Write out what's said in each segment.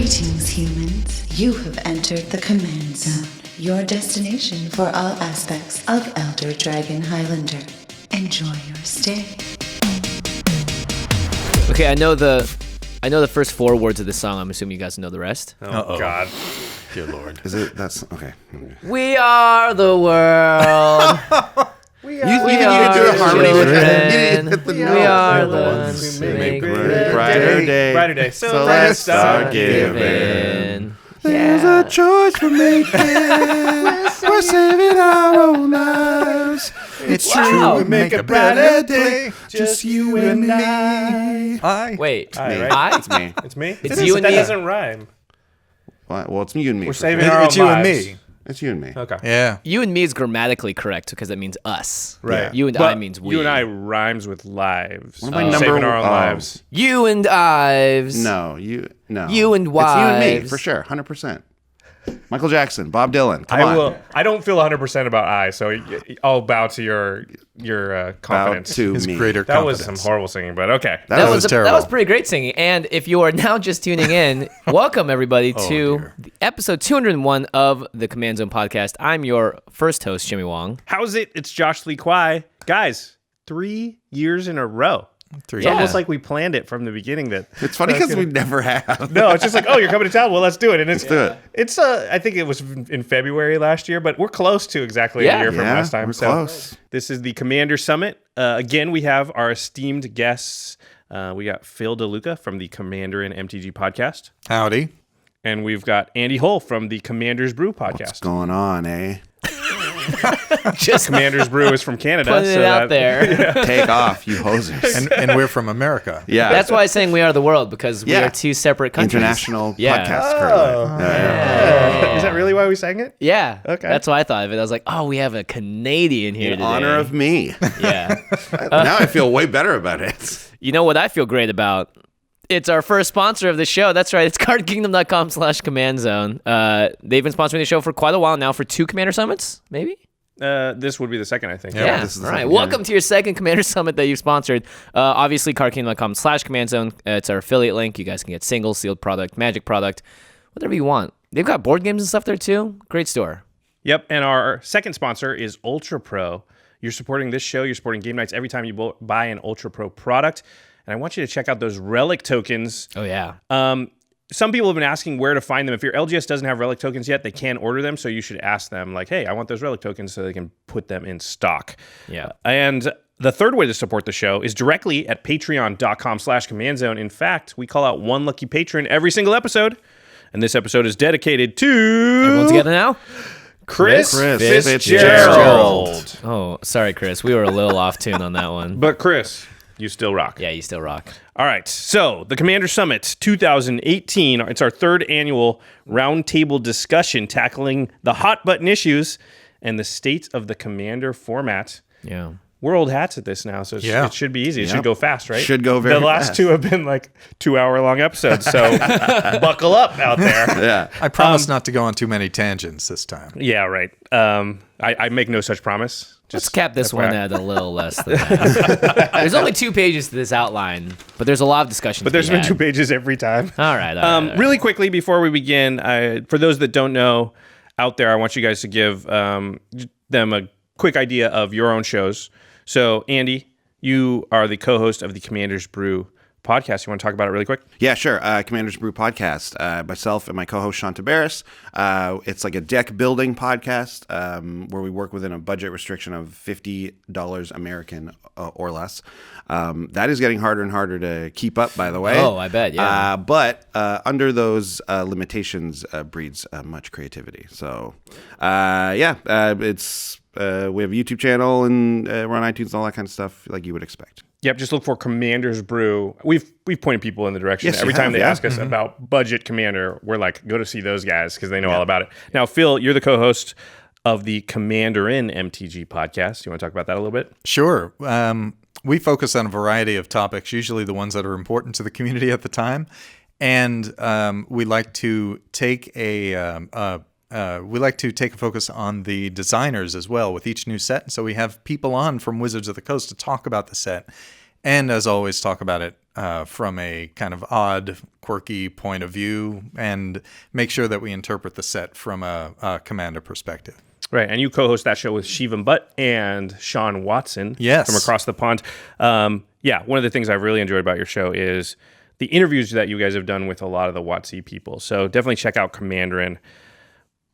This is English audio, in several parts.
Greetings, humans. You have entered the Command Zone, your destination for all aspects of Elder Dragon Highlander. Enjoy your stay. Okay, I know the first 4 words of the song. I'm assuming you guys know the rest. Oh God, dear Lord. Is it? That's okay. We are the world. You can do a harmony with it. We are the ones who make a brighter day. Brighter day. So let's start giving. There's Yeah. a choice we're making. We're saving our own lives. It's true. We make a brighter day. Just you and me. Wait, All right. I? It's me. It's me. It's you and that me. doesn't rhyme. Well, it's you and me. We're for saving sure. our own It's you and lives. me. It's you and me. Okay. Yeah. You and me is grammatically correct because that means us. Right. You and But I means we. You and I rhymes with lives. What am I Saving our own oh. lives. You and Ives. No. You and It's you and me wives. for sure. 100%. Michael Jackson, Bob Dylan. Come on. I don't feel 100% about I, so I'll bow to your Bow confidence. to His me. greater That was confidence. some horrible singing, but okay. That was terrible. That was pretty great singing. And if you are now just tuning in, welcome everybody to dear. the episode 201 of the Command Zone Podcast. I'm your first host, Jimmy Wong. How's it? It's Josh Lee Kwai. Guys, 3 years in a row. It's Yeah. almost like we planned it from the beginning. That It's funny because we never have. no, it's just like, oh, you're coming to town. Well, let's do it. And it's do it. It's I think it was in February last year, but we're close to exactly a year from last time. We're So close. this is the Commander Summit. Again, we have our esteemed guests. We got Phil DeLuca from the Commanderin MTG Podcast, Howdy. and we've got Andy Hull from the Commander's Brew What's Podcast. going on, eh? Just Commander's Brew is from Canada. putting so it out there. Take off, you hosers. And we're from America. Yeah. That's why I'm saying we are the world, because we Yeah. are two separate countries. International Yeah. podcast currently. Yeah. Is that really why we sang it? Yeah. Okay. That's why I thought of it. I was like, oh, we have a Canadian here In today. honor of me. Yeah. Now I feel way better about it. You know what I feel great about? It's our first sponsor of the show. That's right. It's cardkingdom.com/commandzone. They've been sponsoring the show for quite a while now, for 2 Commander Summits, maybe? This would be the second, I think. Yeah. this is the All right. second, Welcome to your second Commander Summit that you've sponsored. Obviously, cardkingdom.com/commandzone. It's our affiliate link. You guys can get single, sealed product, magic product, whatever you want. They've got board games and stuff there too. Great store. Yep. And our second sponsor is Ultra Pro. You're supporting this show. You're supporting game nights every time you buy an Ultra Pro product. And I want you to check out those relic tokens. Oh, yeah. Some people have been asking where to find them. If your LGS doesn't have relic tokens yet, they can order them. So you should ask them, like, hey, I want those relic tokens, so they can put them in stock. Yeah. And the third way to support the show is directly at patreon.com/commandzone. In fact, we call out one lucky patron every single episode. And this episode is dedicated to Everyone together now? Chris Fitzgerald. Fitzgerald. Oh, sorry, Chris. We were a little off tune on that one. But Chris, you still rock. Yeah, you still rock. All right, so the Commander Summit 2018, it's our third annual roundtable discussion tackling the hot button issues and the state of the Commander format. Yeah. We're old hats at this now, so it should be easy. It should go fast, right? Should go very The last fast. 2 have been like 2-hour-long episodes, so buckle up out there. Yeah. I promise not to go on too many tangents this time. Yeah, right. I make no such promise. Let's Just cap this FYI. one at a little less than that. There's only 2 pages to this outline, but there's a lot of discussion. But there's been 2 pages every time. All right. Really quickly before we begin, for those that don't know out there, I want you guys to give them a quick idea of your own shows. So, Andy, you are the co-host of the Commander's Brew podcast. You want to talk about it really quick? Yeah, sure. Commander's Brew podcast. Myself and my co-host Sean Tabaris. It's like a deck building podcast where we work within a budget restriction of $50 American or less. That is getting harder and harder to keep up, by the way. Oh, I bet, yeah. But under those limitations breeds much creativity. So, it's we have a YouTube channel and we're on iTunes and all that kind of stuff, like you would expect. Yep, just look for Commander's Brew. We've pointed people in the direction. Yes, Every you time have, they yeah. ask us about budget Commander, we're like, go to see those guys because they know all about it. Now, Phil, you're the co-host of the Commanderin MTG podcast. You want to talk about that a little bit? Sure. We focus on a variety of topics, usually the ones that are important to the community at the time. And we like to take a focus on the designers as well with each new set. So we have people on from Wizards of the Coast to talk about the set, and as always, talk about it from a kind of odd, quirky point of view, and make sure that we interpret the set from a commander perspective. Right, and you co-host that show with Shivam Butt and Sean Watson Yes. from across the pond. Yeah, one of the things I've really enjoyed about your show is the interviews that you guys have done with a lot of the WotC people. So definitely check out Commanderin.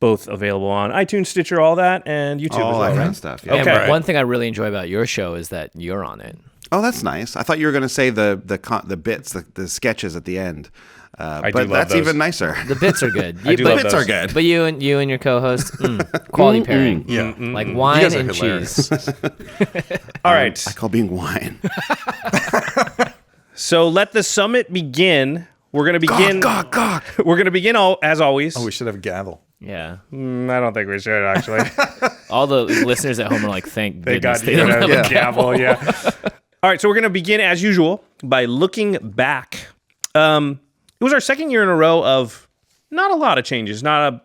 Both available on iTunes, Stitcher, all that, and YouTube All as well, that kind right? of stuff. Yeah. And Okay. one thing I really enjoy about your show is that you're on it. Oh, that's nice. I thought you were going to say the bits, the sketches at the end. do But love that's those. even nicer. The bits are good. I do but, love bits those. are good. But you and your co-host, quality pairing. Yeah. Like You wine guys are and hilarious. cheese. All right, I call being wine. so let the summit begin. We're going to begin. Gawk. We're going to begin as always. Oh, we should have a gavel. Yeah. I don't think we should actually. All the listeners at home are like, thank They goodness got they don't have a gavel. Yeah. All right, so we're going to begin as usual by looking back. It was our second year in a row of not a lot of changes, not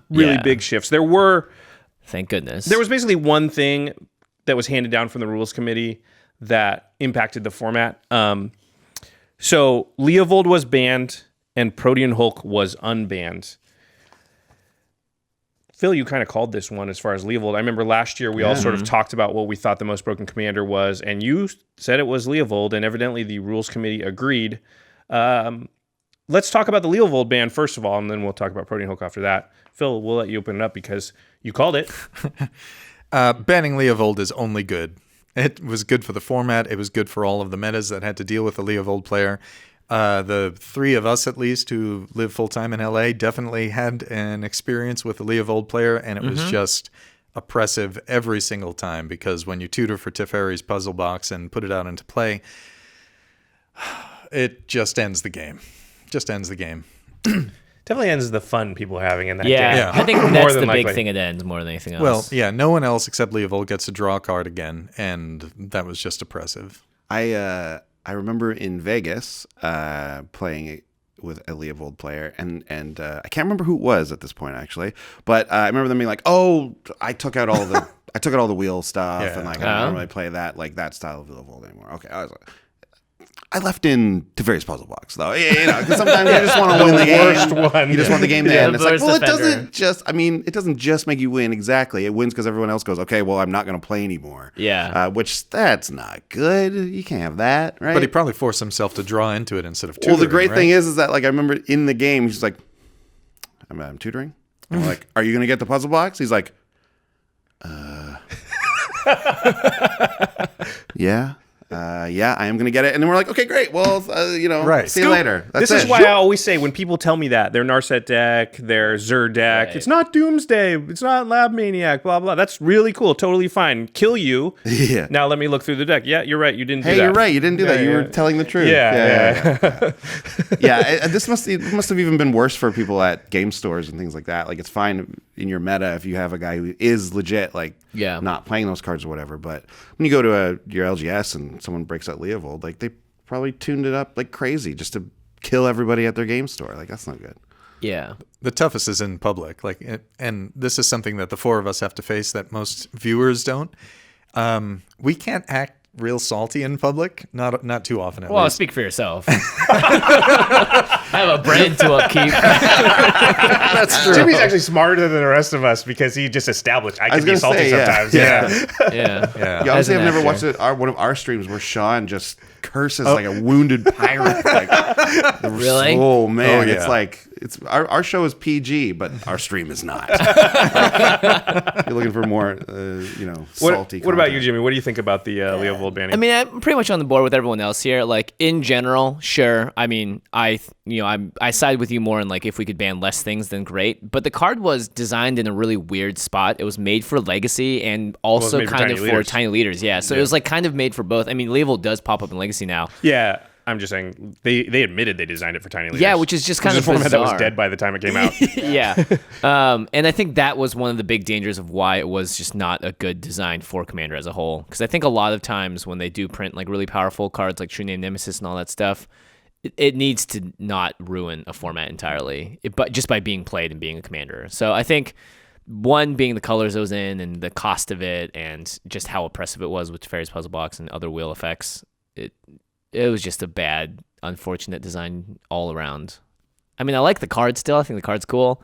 really Yeah. big shifts. There was Thank goodness. basically one thing that was handed down from the rules committee that impacted the format. So Leovold was banned and Protean Hulk was unbanned. Phil, you kind of called this one as far as Leovold. I remember last year we all sort of talked about what we thought the most broken commander was, and you said it was Leovold, and evidently the rules committee agreed. Let's talk about the Leovold ban first of all, and then we'll talk about Protean Hulk after that. Phil, we'll let you open it up because you called it. Banning Leovold is only good. It was good for the format. It was good for all of the metas that had to deal with the Leovold player. The three of us, at least, who live full-time in LA, definitely had an experience with the Leovold player, and it was just oppressive every single time, because when you tutor for Teferi's puzzle box and put it out into play, it just ends the game. Definitely ends the fun people having in that yeah, game. Yeah. I think More that's than the likely. big thing it ends more than anything else. Well, yeah, no one else except Leovold gets to draw a card again, and that was just oppressive. I remember in Vegas playing it with a Leovold player, and I can't remember who it was at this point actually, but I remember them being like, "Oh, I took out all the wheel stuff, Yeah. and like I don't really play that style of Leovold anymore." Okay, I was like, I left in Teferi's puzzle box though, because sometimes you just want to win the game. Worst one. You just want the game to Yeah, end. the It's like, worst well, offender. it doesn't just make you win exactly. It wins because everyone else goes, okay, well, I'm not going to play anymore. Yeah. Which that's not good. You can't have that, right? But he probably forced himself to draw into it instead of tutoring. Well, the great right? thing is that like I remember in the game, he's like, I'm tutoring. I'm like, are you going to get the puzzle box? He's like, yeah. Yeah, I am going to get it. And then we're like, okay, great. Well, Right. see you later. That's This it. is why I always say when people tell me that their Narset deck, their Zur deck, Right. it's not Doomsday, it's not Lab Maniac, blah blah. That's really cool, totally fine. Kill you. Yeah. Now let me look through the deck. Yeah, you're right. You didn't. Hey, do that. you're right. You didn't do that. You were telling the truth. Yeah. Yeah, this must have even been worse for people at game stores and things like that. Like, it's fine in your meta if you have a guy who is legit, like, Yeah. not playing those cards or whatever. But when you go to your LGS and someone breaks out Leovold, like, they probably tuned it up like crazy just to kill everybody at their game store. Like, that's not good. yeah. The toughest is in public, and this is something that the four of us have to face that most viewers don't. We can't act real salty in public, not too often at Well, least. speak for yourself. I have a brand to upkeep. That's true. Jimmy's actually smarter than the rest of us because he just established I was can be gonna salty say, yeah. sometimes. Yeah. Yeah. Yeah. Yeah, honestly, an I've never actor. watched one of our streams where Sean just curses like a wounded pirate. Like, Really? Oh man, Oh, yeah. it's like our show is PG, but our stream is not. You're looking for more, salty. What about you, content. Jimmy? What do you think about the Leovold banning? I mean, I'm pretty much on the board with everyone else here. Like, in general, sure. I mean, I side with you more in like if we could ban less things, then great. But the card was designed in a really weird spot. It was made for Legacy and also made for kind tiny of for leaders. tiny leaders. Yeah, so it was like kind of made for both. I mean, Leovold does pop up in Legacy now. Yeah, I'm just saying they admitted they designed it for tiny leaders. Yeah, which is just kind a of format that was bizarre. dead by the time it came out. Yeah. And I think that was one of the big dangers of why it was just not a good design for Commander as a whole. Because I think a lot of times when they do print like really powerful cards like True Name Nemesis and all that stuff, it needs to not ruin a format entirely, but just by being played and being a Commander. So I think one being the colors it was in and the cost of it and just how oppressive it was with Teferi's Puzzle Box and other wheel effects, it was just a bad, unfortunate design all around. I mean, I like the card still. I think the card's cool,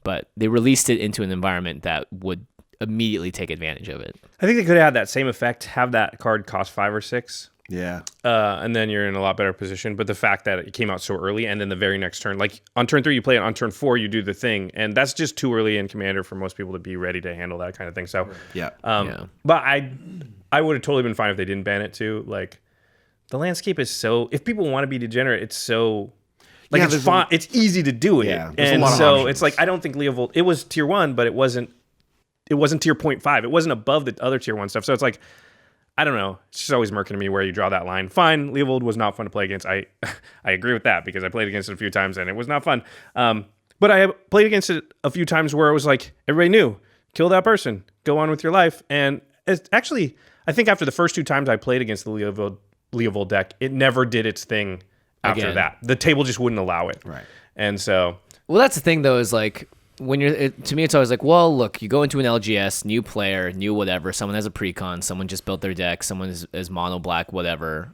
but they released it into an environment that would immediately take advantage of it. I think they could have had that same effect, have that card cost 5 or 6. Yeah. And then you're in a lot better position. But the fact that it came out so early, and then the very next turn, like on turn 3 you play it, on turn 4 you do the thing, and that's just too early in Commander for most people to be ready to handle that kind of thing. So Yeah. But I would have totally been fine if they didn't ban it too. Like the landscape is so, if people want to be degenerate, it's so like it's fun. It's easy to do it. Yeah, and so it's like I don't think Leovold, it was tier 1, but it wasn't tier 0.5. It wasn't above the other tier 1 stuff. So it's like, I don't know. It's just always murking to me where you draw that line. Fine, Leovold was not fun to play against. I agree with that because I played against it a few times and it was not fun. But I played against it a few times where it was like, everybody knew, kill that person, go on with your life. And it's actually, I think after the first 2 times I played against the Leovold deck, it never did its thing after that. The table just wouldn't allow it. Right. And so... Well, that's the thing, though, is like, when to me, it's always like, well, look, you go into an LGS, new player, new whatever, someone has a precon, someone just built their deck, someone is mono black, whatever,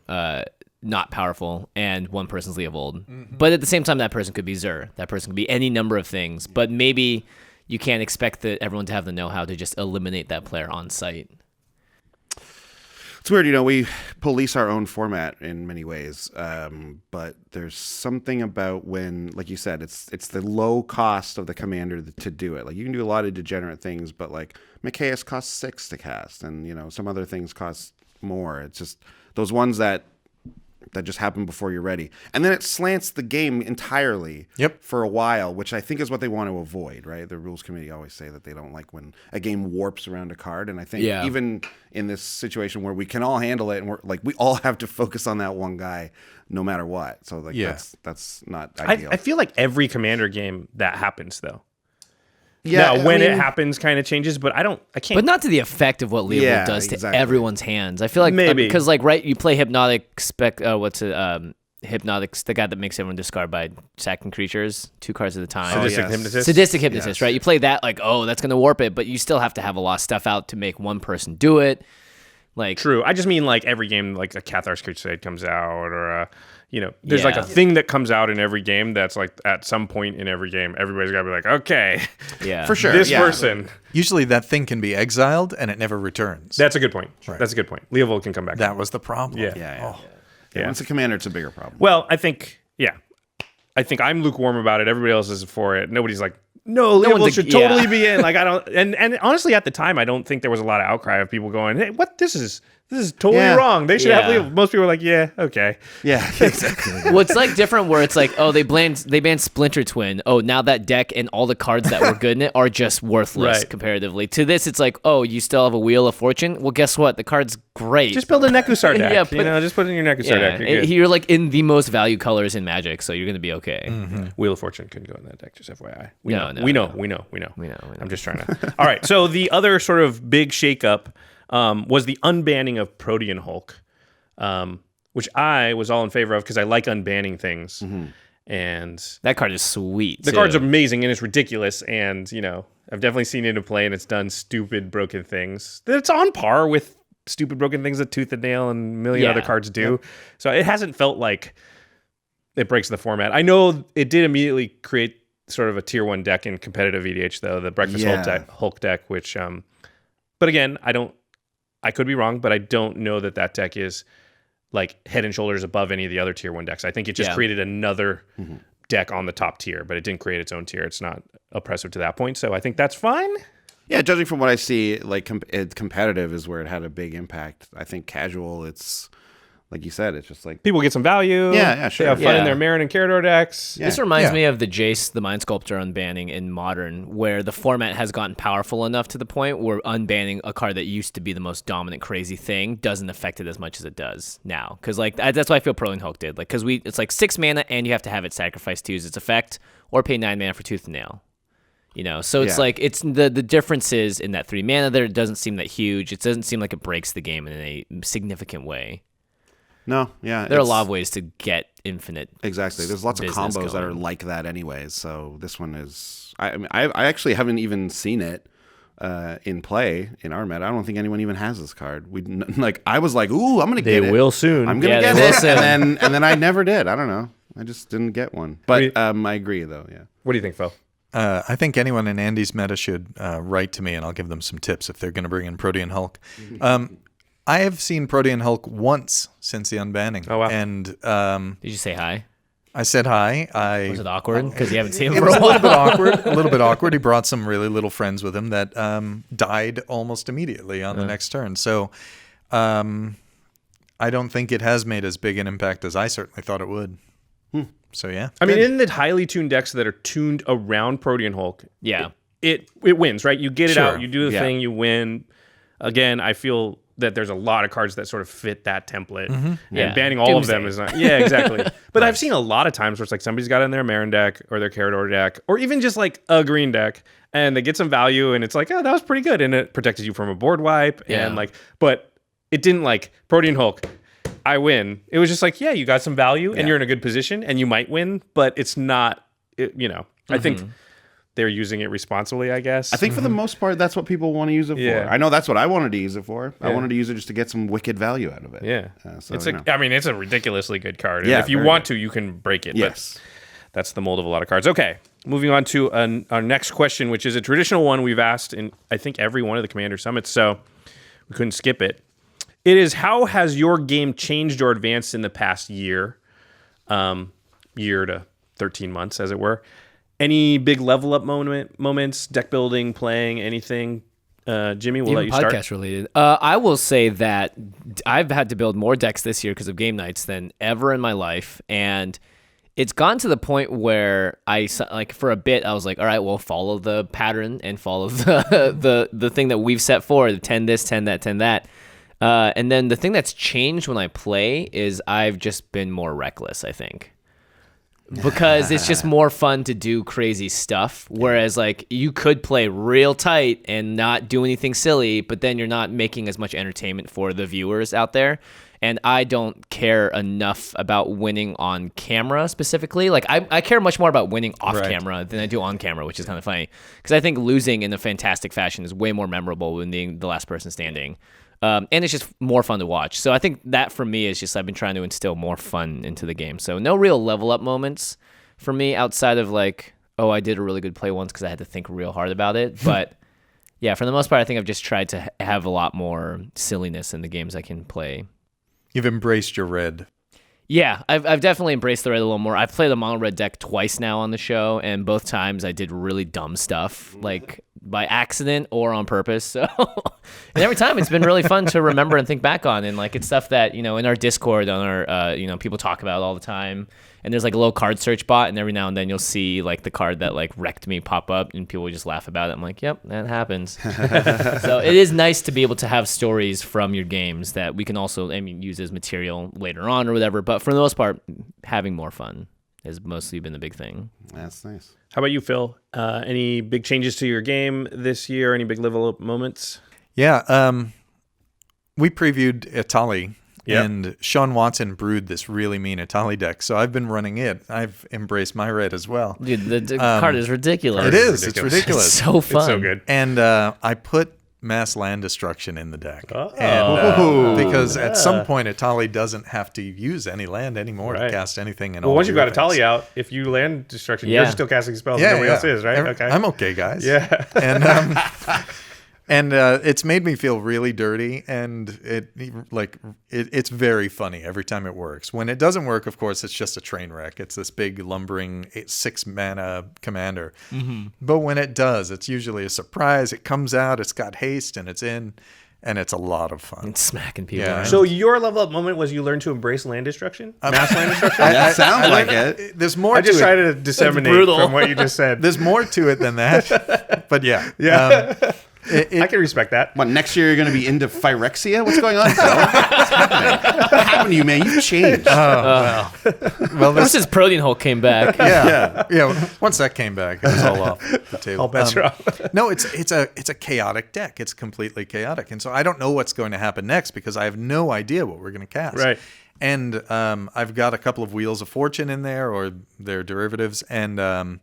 not powerful, and one person's Leovold. Mm-hmm. But at the same time, that person could be Zur. That person could be any number of things. But maybe you can't expect everyone to have the know-how to just eliminate that player on site. It's weird, we police our own format in many ways, but there's something about when, like you said, it's the low cost of the commander to do it. Like you can do a lot of degenerate things, but like Mikaeus costs 6 to cast, and some other things cost more. It's just those ones that just happen before you're ready, and then it slants the game entirely. Yep. For a while, which I think is what they want to avoid. Right, the rules committee always say that they don't like when a game warps around a card, and I think even in this situation where we can all handle it, and we're like we all have to focus on that one guy no matter what. So like that's not ideal. I feel like every Commander game that happens though. Yeah, now, when it happens, kind of changes, but I can't. But not to the effect of what Leovold does to everyone's hands. I feel like maybe because you play Hypnotic Hypnotic's the guy that makes everyone discard by sacking creatures 2 cards at a time. Sadistic Hypnotist, right? You play that like, oh, that's gonna warp it, but you still have to have a lot of stuff out to make one person do it. Like true. I just mean like every game, like a Cathar's Crusade comes out, or there's like a thing that comes out in every game that's like at some point in every game, everybody's got to be like, okay, for sure, this person. Usually that thing can be exiled and it never returns. That's a good point. Right. That's a good point. Leovold can come back. That was the problem. Yeah. Once a commander, it's a bigger problem. Well, I think I'm lukewarm about it. Everybody else is for it. Nobody's like, no, Leovold should totally be in. Like I don't, and honestly, at the time, I don't think there was a lot of outcry of people going, "Hey, what? This is totally wrong. They should have Leovold." Most people were like, "Yeah, okay, yeah, exactly." Well, it's like different where it's like, oh, they banned Splinter Twin. Oh, now that deck and all the cards that were good in it are just worthless comparatively. To this, it's like, oh, you still have a Wheel of Fortune. Well, guess what? The card's great. Just build a Nekusar deck. Just put it in your Nekusar deck. You're like in the most value colors in Magic, so you're gonna be okay. Mm-hmm. Wheel of Fortune couldn't go in that deck. Just FYI. We know. I'm just trying to. All right. So the other sort of big shakeup was the unbanning of Protean Hulk, which I was all in favor of because I like unbanning things. Mm-hmm. And that card is sweet. The card's amazing and it's ridiculous. And, I've definitely seen it in play and it's done stupid, broken things. It's on par with stupid, broken things that Tooth and Nail and a million other cards do. Yep. So it hasn't felt like it breaks the format. I know it did immediately create sort of a tier 1 deck in competitive EDH, though, the Breakfast Hulk deck, which, but again, I could be wrong, but I don't know that deck is like head and shoulders above any of the other tier 1 decks. I think it just created another deck on the top tier, but it didn't create its own tier. It's not oppressive to that point. So I think that's fine. Yeah, judging from what I see, like competitive is where it had a big impact. I think casual, it's like you said, it's just like people get some value. Yeah, sure. They have fun in their Marin and Carador decks. Yeah. This reminds me of the Jace, the Mind Sculptor unbanning in Modern, where the format has gotten powerful enough to the point where unbanning a card that used to be the most dominant, crazy thing doesn't affect it as much as it does now. Because like that's why I feel Protean Hulk did. Like because it's like 6 mana and you have to have it sacrificed to use its effect, or pay 9 mana for Tooth and Nail. So it's like it's the differences in that 3 mana there. It doesn't seem that huge. It doesn't seem like it breaks the game in a significant way. No, yeah. There are a lot of ways to get infinite. Exactly. There's lots of combos that are like that anyways. So this one is... I actually haven't even seen it. in play in our meta. I don't think anyone even has this card. I was like, ooh, I'm gonna get it. They will soon. I'm gonna Yeah, get they will it, soon. and then I never did. I don't know. I just didn't get one. But I agree though. Yeah. What do you think, Phil? I think anyone in Andy's meta should write to me, and I'll give them some tips if they're going to bring in Protean Hulk. I have seen Protean Hulk once since the unbanning. Oh, wow. And Did you say hi? I said hi. Was it awkward because you haven't seen him It for was a a little bit while? awkward. A little bit awkward. He brought some really little friends with him that died almost immediately on the next turn. So I don't think it has made as big an impact as I certainly thought it would. So yeah. I mean, in the highly tuned decks that are tuned around Protean Hulk, Yeah. it wins, right? You get it Sure. out, you do the Yeah. thing, you win. Again, I feel that there's a lot of cards that sort of fit that template, and Yeah. banning all of them Doomsday. is not. Yeah, exactly. But I've seen a lot of times where it's like somebody's got in their Marin deck or their Carador deck, or even just like a green deck, and they get some value, and it's like, oh, that was pretty good, and it protected you from a board wipe, Yeah. and like, but it didn't like Protean Hulk. I win. It was just like, yeah, you got some value, and you're in a good position, and you might win, but it's not. I think they're using it responsibly, I guess. I think for the most part, that's what people want to use it Yeah. for. I know that's what I wanted to use it for. I Yeah. wanted to use it just to get some wicked value out of it. Yeah, So, it's you like know. I mean, it's a ridiculously good card. And Yeah, if you very want good. to, you can break it. Yes. But that's the mold of a lot of cards. Okay, moving on to our next question, which is a traditional one we've asked in I think every one of the Commander Summits, so we couldn't skip it. It is, how has your game changed or advanced in the past year to 13 months, as it were? Any big level up moments, deck building, playing, anything? Jimmy, we'll let you start. Podcast related. I will say that I've had to build more decks this year because of game nights than ever in my life, and it's gotten to the point where for a bit I was like, all right, well, follow the pattern and follow the thing that we've set for, the 10 this, 10 that, 10 that. And then the thing that's changed when I play is I've just been more reckless, I think. Because it's just more fun to do crazy stuff. Whereas, like, you could play real tight and not do anything silly, but then you're not making as much entertainment for the viewers out there. And I don't care enough about winning on camera specifically. Like, I care much more about winning off camera than I do on camera, which is kind of funny. Because I think losing in a fantastic fashion is way more memorable than being the last person standing. And it's just more fun to watch. So I think that for me is just I've been trying to instill more fun into the game. So no real level up moments for me outside of like, oh, I did a really good play once because I had to think real hard about it. But yeah, for the most part, I think I've just tried to have a lot more silliness in the games I can play. You've embraced your red. Yeah, I've definitely embraced the red a little more. I've played a mono red deck twice now on the show, and both times I did really dumb stuff, like by accident or on purpose. So, and every time it's been really fun to remember and think back on, and like it's stuff that in our Discord, on our people talk about all the time. And there's like a little card search bot, and every now and then you'll see like the card that like wrecked me pop up, and people will just laugh about it. I'm like, yep, that happens. So it is nice to be able to have stories from your games that we can also, use as material later on or whatever. But for the most part, having more fun has mostly been the big thing. That's nice. How about you, Phil? Any big changes to your game this year? Any big level up moments? Yeah, we previewed Itali. Yep. And Sean Watson brewed this really mean Itali deck, so I've been running it. I've embraced my red as well. Dude, the card is ridiculous. It is. It's ridiculous. It's so fun. It's so good. And I put mass land destruction in the deck. And, because at some point, Itali doesn't have to use any land anymore to cast anything. Well, once you've got Itali out, if you land destruction, you're still casting spells and nobody else is, right? Okay. I'm okay, guys. Yeah. And it's made me feel really dirty, and it's very funny every time it works. When it doesn't work, of course, it's just a train wreck. It's this big lumbering 6-mana commander. Mm-hmm. But when it does, it's usually a surprise. It comes out, it's got haste, and it's in, and it's a lot of fun. It's smacking people. Yeah. Around. So your level up moment was you learned to embrace land destruction? Mass land destruction? That sounds like it. There's more I just to tried it. to disseminate brutal. from what you just said. There's more to it than that. But yeah. I can respect that. What, next year you're going to be into Phyrexia? What's going on, Phil? What's happening? What happened to you, man? You've changed. Well, Ever since Protean Hulk came back. yeah. Once that came back, it was all off the table. All bets are off. No, it's a chaotic deck. It's completely chaotic, and so I don't know what's going to happen next because I have no idea what we're going to cast. Right. And I've got a couple of Wheels of Fortune in there, or their derivatives, and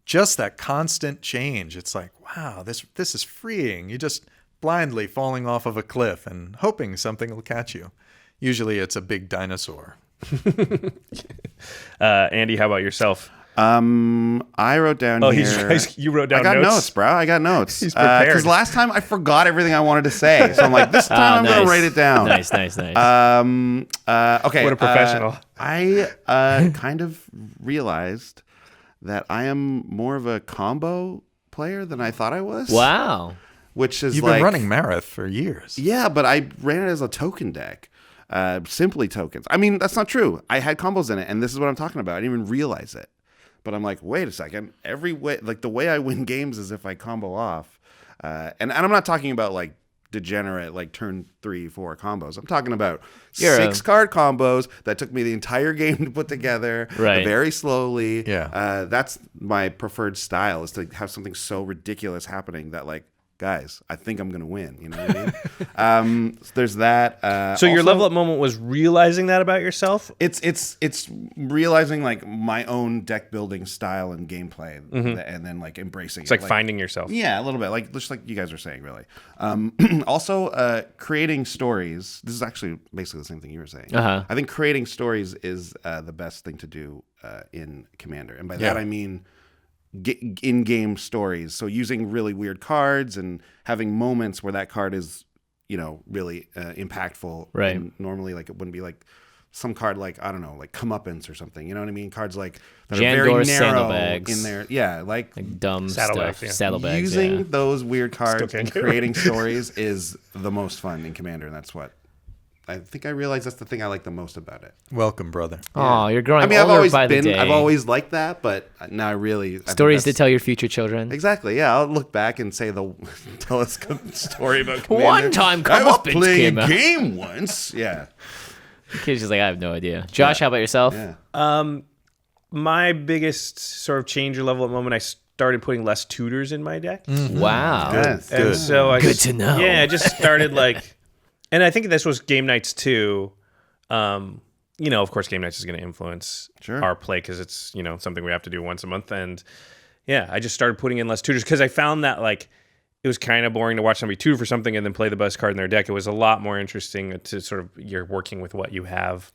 just that constant change. It's like, wow, this is freeing. You just blindly falling off of a cliff and hoping something will catch you. Usually it's a big dinosaur. Andy, how about yourself? I wrote down here. You wrote down I got notes? notes, bro. I got notes. He's prepared. Because last time I forgot everything I wanted to say. So I'm like, this time I'm going to write it down. Nice. Okay. What a professional. I kind of realized that I am more of a combo player than I thought I was. Wow. Which is You've been running Marith for years. Yeah, but I ran it as a token deck. Simply tokens. I mean, that's not true. I had combos in it, and this is what I'm talking about. I didn't even realize it. But I'm like, wait a second. Every way, like the way I win games is if I combo off. And I'm not talking about like degenerate, like turn 3, 4 combos. I'm talking about 6-card combos that took me the entire game to put together very slowly. Yeah. That's my preferred style, is to have something so ridiculous happening that like, guys, I think I'm going to win. You know what I mean? There's that. So your level up moment was realizing that about yourself? It's realizing like my own deck building style and gameplay, and then like embracing It's like finding yourself. Yeah, a little bit, like just like you guys were saying, really. Also, creating stories. This is actually basically the same thing you were saying. I think creating stories is the best thing to do in Commander, and by that I mean in-game stories. So using really weird cards and having moments where that card is, really impactful. Right. And normally, like, it wouldn't be like some card like, I don't know, like Comeuppance or something. You know what I mean? Cards like that are very narrow Sandalbags. in there. Yeah, like Dumb Saddlebags, stuff. yeah. Saddlebags. using those weird cards can't and do it. creating stories is the most fun in Commander, and that's what I think I realize that's the thing I like the most about it. Welcome, brother. Oh, you're growing I've older always by the day. I've always liked that, but now I think Stories to that's- tell your future children. Exactly. Yeah, I'll look back and say tell us a story about Commander. One time I was Comeuppance playing came a out. game once. Yeah. The kid's just like, I have no idea. Josh, how about yourself? Yeah. My biggest sort of change or level up moment, I started putting less tutors in my deck. Wow. Yes. And so I Good to know. Yeah, I just started like, and I think this was game nights too. Of course, game nights is going to influence our play because it's something we have to do once a month. And yeah, I just started putting in less tutors because I found that like it was kind of boring to watch somebody tutor for something and then play the best card in their deck. It was a lot more interesting to sort of you're working with what you have,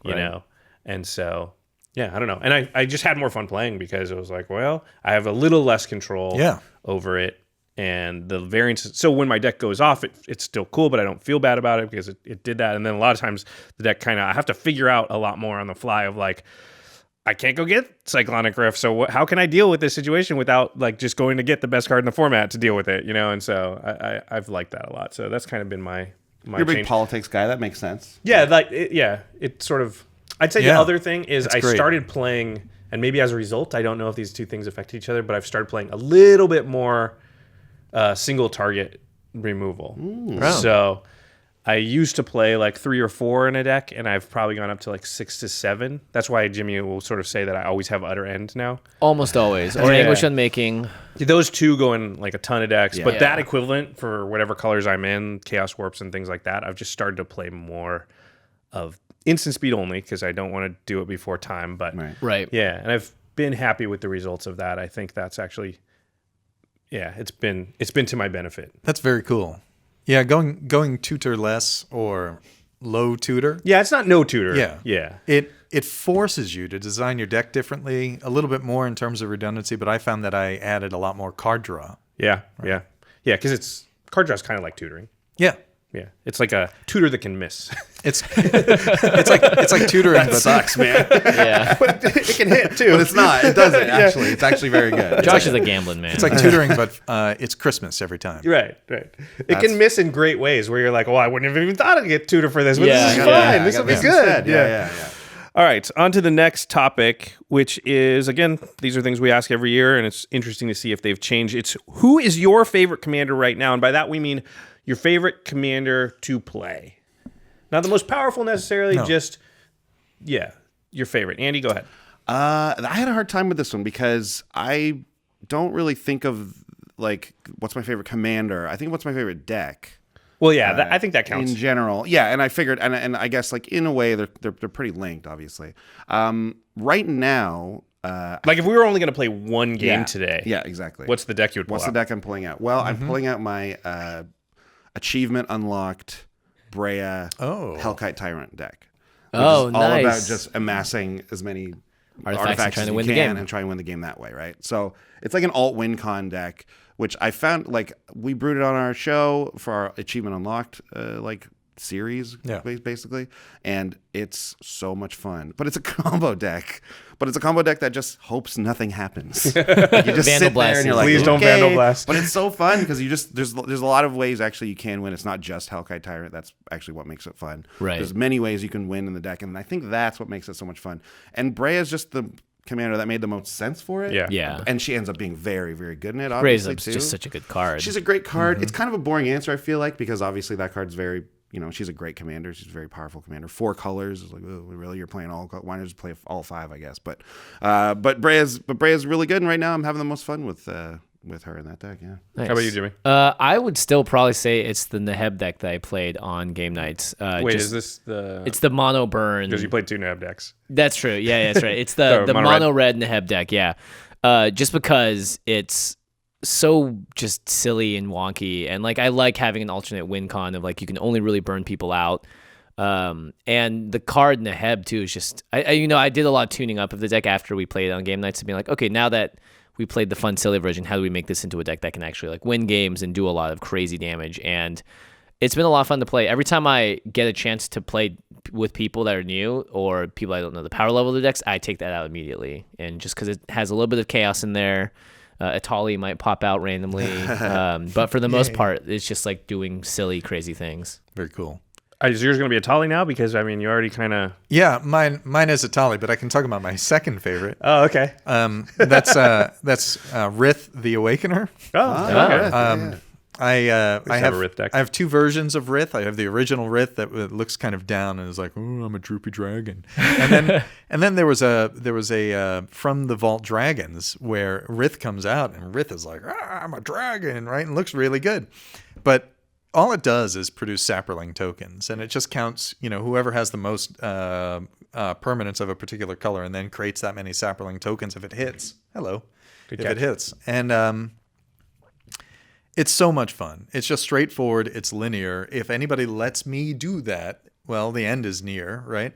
you know. And so yeah, I don't know. And I just had more fun playing because it was like, well, I have a little less control over it. And the variance, so when my deck goes off, it's still cool, but I don't feel bad about it because it did that. And then a lot of times the deck I have to figure out a lot more on the fly of like, I can't go get Cyclonic Rift, so how can I deal with this situation without like just going to get the best card in the format to deal with it, And so I've liked that a lot. So that's kind of been my You're a big change. politics guy. That makes sense. Yeah, it sort of. I'd say the other thing is I great. started playing, and maybe as a result, I don't know if these two things affect each other, but I've started playing a little bit more single target removal. So I used to play like 3 or 4 in a deck, and I've probably gone up to like 6 to 7. That's why Jimmy will sort of say that I always have utter end now. Almost always. Or Anguish Unmaking. Those two go in like a ton of decks, but Yeah. that equivalent for whatever colors I'm in, Chaos Warps and things like that, I've just started to play more of instant speed only because I don't want to do it before time. But Right. yeah, and I've been happy with the results of that. I think that's actually, it's been to my benefit. That's very cool. Yeah, going tutor less or low tutor. Yeah, it's not no tutor. Yeah. It forces you to design your deck differently, a little bit more in terms of redundancy, but I found that I added a lot more card draw. Yeah, because card draw is kind of like tutoring. Yeah. Yeah, it's like a tutor that can miss. It's like tutoring, but Sucks, man. Yeah. It can hit too. But it's not. It doesn't, actually. It's actually very good. Josh is a gambling man. it's like tutoring, but it's Christmas every time. Right. It can miss in great ways where you're like, oh, I wouldn't have even thought I'd get tutor for this, but this is fine. This will be good. Yeah. All right, on to the next topic, which is, again, these are things we ask every year, and it's interesting to see if they've changed. It's who is your favorite commander right now? And by that, we mean your favorite commander to play. Not the most powerful necessarily, just, your favorite. Andy, go ahead. I had a hard time with this one because I don't really think of, like, what's my favorite commander. I think what's my favorite deck. Well, yeah, I think that counts. In general. Yeah, and I figured, and I guess, like, in a way, they're pretty linked, obviously. Right now, Like if we were only going to play one game today. Yeah, exactly. What's the deck you would pull What's out? the deck I'm pulling out? Well, I'm pulling out my achievement unlocked Brea Hellkite Tyrant deck. Which is all about just amassing as many artifacts trying as to you win the can game. and try and win the game that way, right? So it's like an alt win con deck, which I found, like, we brewed it on our show for our achievement unlocked series, basically, and it's so much fun. But it's a combo deck. But it's a combo deck that just hopes nothing happens. Like, you just sit there and you're like, please don't Vandal Blast. But it's so fun because there's a lot of ways actually you can win. It's not just Hellkite Tyrant. That's actually what makes it fun. Right. There's many ways you can win in the deck, and I think that's what makes it so much fun. And Brea is just the commander that made the most sense for it. Yeah. And she ends up being very, very good in it, Brea's obviously, too. just such a good card. She's a great card. It's kind of a boring answer, I feel like, because obviously that card's very, she's a great commander. She's a very powerful commander. 4 colors. It's like, oh, really? You're playing all? Why not just play all 5? I guess. But Brea's really good, and right now I'm having the most fun with her in that deck. Yeah. Nice. How about you, Jimmy? I would still probably say it's the Neheb deck that I played on game nights. Wait, is this the? It's the mono burn. Because you played 2 Neheb decks. That's true. Yeah, that's right. It's the mono red Neheb deck. Yeah. Just because it's so just silly and wonky, and like I like having an alternate win con of like you can only really burn people out. And the card Neheb too is just I did a lot of tuning up of the deck after we played it on game nights to be like, okay, now that we played the fun silly version, how do we make this into a deck that can actually like win games and do a lot of crazy damage? And it's been a lot of fun to play. Every time I get a chance to play with people that are new or people I don't know the power level of the decks, I take that out immediately. And just because it has a little bit of chaos in there, Atali might pop out randomly. But for the most part, it's just like doing silly, crazy things. Very cool. Is yours going to be Atali now? Because, I mean, you already kind of... Yeah, mine is Atali, but I can talk about my second favorite. Oh, okay. That's Rith the Awakener. Okay. I have a Rith deck. I have 2 versions of Rith. I have the original Rith that looks kind of down and is like, "Oh, I'm a droopy dragon." And then there was a From the Vault Dragons where Rith comes out and Rith is like, "I'm a dragon," right? And looks really good. But all it does is produce Saproling tokens, and it just counts, whoever has the most permanence of a particular color, and then creates that many Saproling tokens if it hits. It hits, and it's so much fun. It's just straightforward. It's linear. If anybody lets me do that, well, the end is near, right?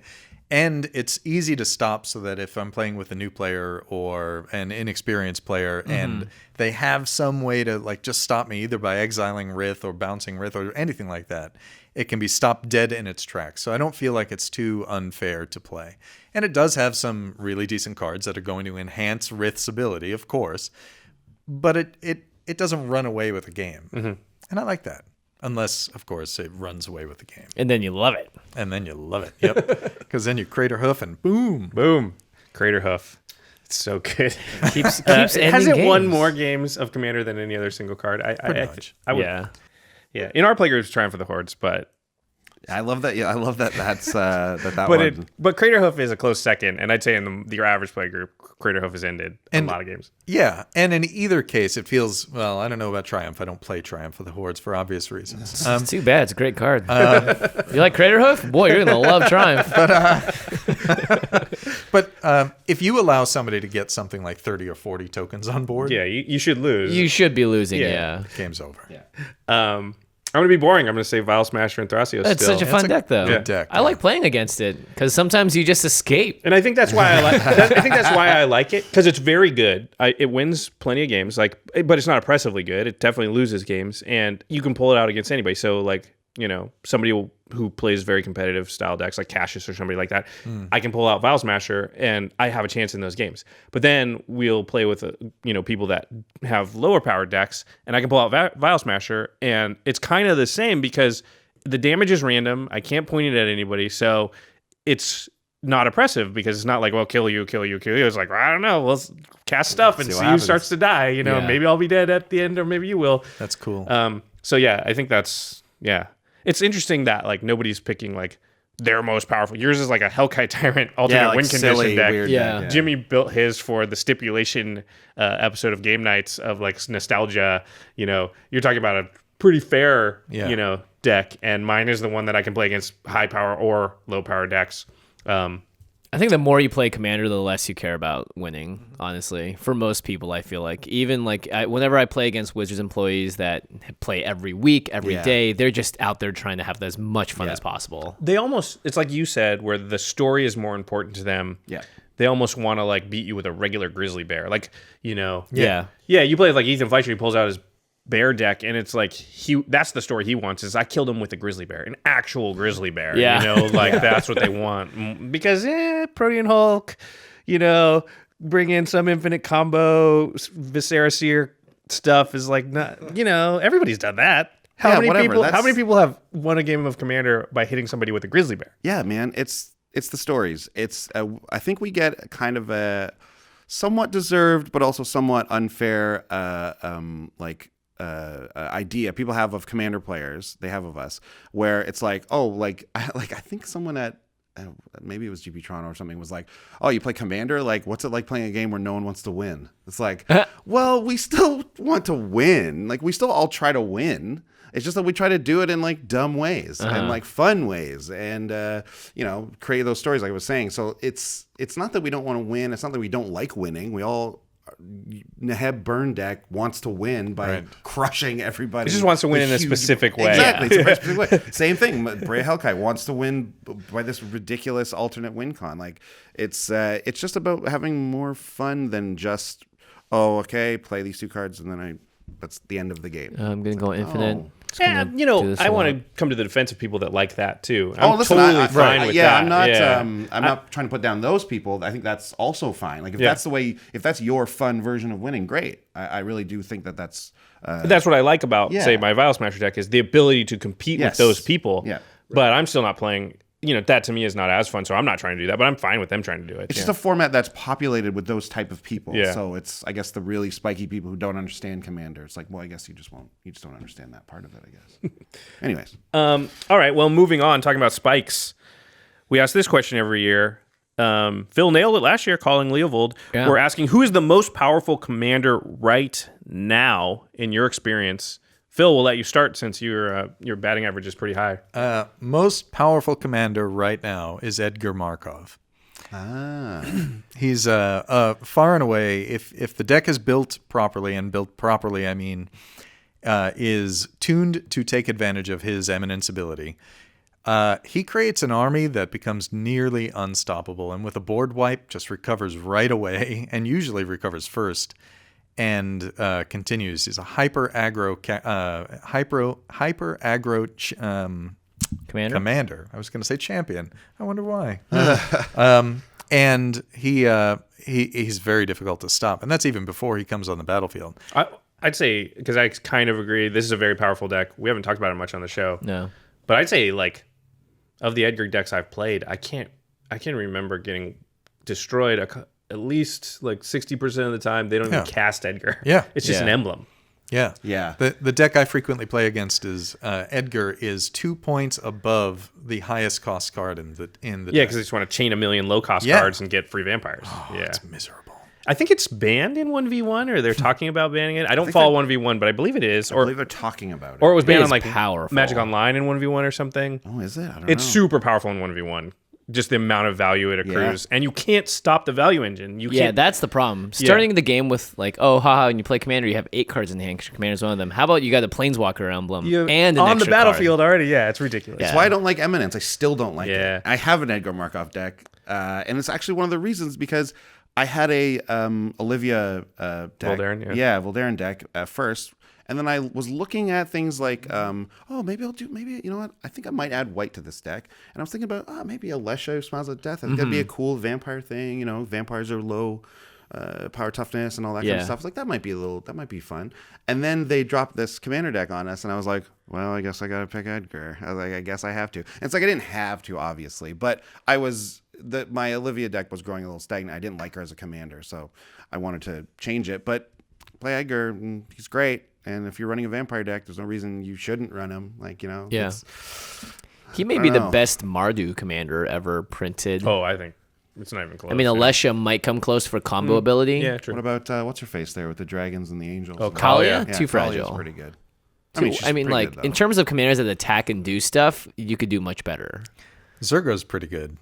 And it's easy to stop so that if I'm playing with a new player or an inexperienced player and they have some way to like just stop me either by exiling Rith or bouncing Rith or anything like that, it can be stopped dead in its tracks. So I don't feel like it's too unfair to play. And it does have some really decent cards that are going to enhance Rith's ability, of course, but it doesn't run away with the game. And I like that. Unless, of course, it runs away with the game. And then you love it. Yep. Because then you Crater Hoof and boom. Boom. Crater Hoof. It's so good. Keeps Has it games. won more games of Commander than any other single card? Pretty much. I would, yeah. In our playgroups, Triumph of the Hordes, but... I love that. Yeah, I love that. That's that one. But Crater Hoof is a close second, and I'd say in your average play group, Crater Hoof has ended a lot of games. Yeah, and in either case, it feels, well, I don't know about Triumph. I don't play Triumph of the Hordes for obvious reasons. It's too bad. It's a great card. You like Crater Hoof? Boy, you're going to love Triumph. But if you allow somebody to get something like 30 or 40 tokens on board, Yeah, you should lose. You should be losing, yeah. game's over. Yeah. I'm going to be boring. I'm going to say Vile Smasher and Thrasios It's still. such a fun deck, though. good deck, I like playing against it because sometimes you just escape. And I think that's why I like. I think that's why I like it, because it's very good. It wins plenty of games, but it's not oppressively good. It definitely loses games, and you can pull it out against anybody. So somebody who plays very competitive style decks like Cassius or somebody like that, I can pull out Vile Smasher and I have a chance in those games. But then we'll play with people that have lower powered decks, and I can pull out Vile Smasher, and it's kind of the same because the damage is random. I can't point it at anybody, so it's not oppressive because it's not like, well, kill you. It's like, I don't know, let's cast stuff and see who starts to die. Maybe I'll be dead at the end, or maybe you will. That's cool. So yeah, I think that's It's interesting that like nobody's picking like their most powerful. Yours is like a Hellkite Tyrant alternate win condition deck. Weird Yeah. deck, Jimmy built his for the stipulation episode of Game Nights of like nostalgia. You're talking about a pretty fair deck, and mine is the one that I can play against high power or low power decks. I think the more you play Commander, the less you care about winning, honestly. For most people, I feel like. Even whenever I play against Wizards employees that play every week, every day, they're just out there trying to have as much fun as possible. It's like you said, where the story is more important to them. Yeah. They almost want to like beat you with a regular grizzly bear. Like, you know. Yeah. Yeah, you play with like Ethan Fleischer, he pulls out his bear deck, and it's like that's the story he wants is I killed him with a grizzly bear, an actual grizzly bear. Yeah. You know, like that's what they want. Because Protean Hulk, you know, bring in some infinite combo Viscera stuff is like not, you know, everybody's done that. How many people have won a game of Commander by hitting somebody with a grizzly bear? Yeah, man, it's the stories. It's I think we get kind of a somewhat deserved but also somewhat unfair idea people have of Commander players, they have of us, where it's like, I think someone at maybe it was GP Toronto or something was like, oh, you play Commander? Like, what's it like playing a game where no one wants to win? It's like, well, we still want to win. Like, we still all try to win. It's just that we try to do it in like dumb ways and like fun ways and, create those stories like I was saying. So it's not that we don't want to win. It's not that we don't like winning. We all, Neheb burn deck wants to win by crushing everybody. He just wants to win in a specific way. Exactly. It's a very specific way. Same thing. Brea Hellkite wants to win by this ridiculous alternate win con. Like it's just about having more fun than just, play these two cards and then that's the end of the game. I'm going to go infinite. Oh. Yeah, I want to come to the defense of people that like that too. I'm totally fine with that. I'm not trying to put down those people. I think that's also fine. Like if that's the way, if that's your fun version of winning, great. I really do think that's. That's what I like about say my Vial Smasher deck is the ability to compete with those people. Yeah, but I'm still not playing. That to me is not as fun, so I'm not trying to do that. But I'm fine with them trying to do it. It's just a format that's populated with those type of people. Yeah. So it's, I guess, the really spiky people who don't understand Commander. It's like, well, I guess you just don't understand that part of it, I guess. Anyways. All right. Well, moving on, talking about spikes. We ask this question every year. Phil nailed it last year, calling Leovold. Yeah. We're asking, who is the most powerful commander right now in your experience? Phil, we'll let you start since your batting average is pretty high. Most powerful commander right now is Edgar Markov. He's far and away, if the deck is built properly, and built properly I mean is tuned to take advantage of his eminence ability, he creates an army that becomes nearly unstoppable, and with a board wipe just recovers right away, and usually recovers first. And continues. He's a hyper aggro commander. I was going to say champion. I wonder why. And he's very difficult to stop, and that's even before he comes on the battlefield. I'd say, because I kind of agree, this is a very powerful deck. We haven't talked about it much on the show. No, but I'd say like of the Edgar decks I've played, I can't remember getting destroyed at least like 60% of the time. They don't even cast Edgar. Yeah. It's just an emblem. Yeah. Yeah. The deck I frequently play against is Edgar is 2 points above the highest cost card in the deck. Yeah, because they just want to chain a million low cost cards and get free vampires. It's miserable. I think it's banned in 1v1, or they're talking about banning it. I don't follow 1v1, but I believe it is. I believe they're talking about it. Or it was banned on like powerful. Magic Online in 1v1 or something. Oh, is it? I don't know. It's super powerful in 1v1. Just the amount of value it accrues. And you can't stop the value engine. That's the problem. Starting the game with like, when you play Commander, you have 8 cards in hand because Commander's one of them. How about you got a Planeswalker emblem and an on the extra battlefield card? already? Yeah, it's ridiculous. That's why I don't like Eminence. I still don't like it. I have an Edgar Markov deck, and it's actually one of the reasons because I had a Olivia deck. Voldaren, Voldaren deck first. And then I was looking at things like, maybe you know what? I think I might add white to this deck. And I was thinking about, maybe Alesha who smiles at death. I think that'd be a cool vampire thing. You know, vampires are low power toughness and all that kind of stuff. Like that might be fun. And then they dropped this commander deck on us, and I was like, well, I guess I gotta pick Edgar. I was like, I guess I have to. And it's like I didn't have to, obviously, but my Olivia deck was growing a little stagnant. I didn't like her as a commander, so I wanted to change it. But play Edgar, he's great. And if you're running a vampire deck, there's no reason you shouldn't run him. Like, you know. Yeah. He may be the best Mardu commander ever printed. Oh, I think it's not even close. I mean, Alesha might come close for combo ability. Yeah, true. What about what's her face there with the dragons and the angels? Oh, Kalia? Yeah, Too fragile. Kalia's pretty good. In terms of commanders that attack and do stuff, you could do much better. Zergo's pretty good.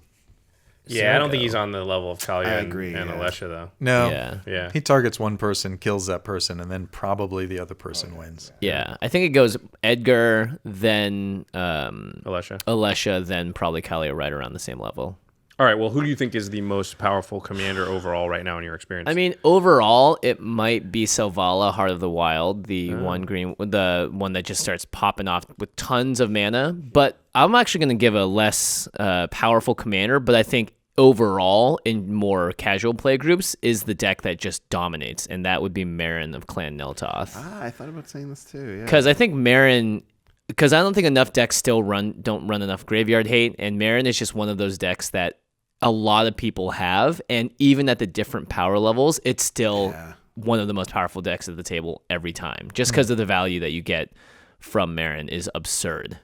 Yeah, I don't think he's on the level of Talia I and agree, Alessia, though. No. Yeah. He targets one person, kills that person, and then probably the other person wins. Yeah, I think it goes Edgar, then Alessia. then probably Kalia right around the same level. All right, well, who do you think is the most powerful commander overall right now in your experience? I mean, overall, it might be Selvala, Heart of the Wild, the one that just starts popping off with tons of mana. But I'm actually going to give a less powerful commander, but I think overall, in more casual play groups, is the deck that just dominates, and that would be Marin of Clan Niltoth. I thought about saying this too. Yeah. Because I think Marin... Because I don't think enough decks still don't run enough graveyard hate, and Marin is just one of those decks that a lot of people have, and even at the different power levels, it's still one of the most powerful decks at the table every time. Just because of the value that you get from Marin is absurd.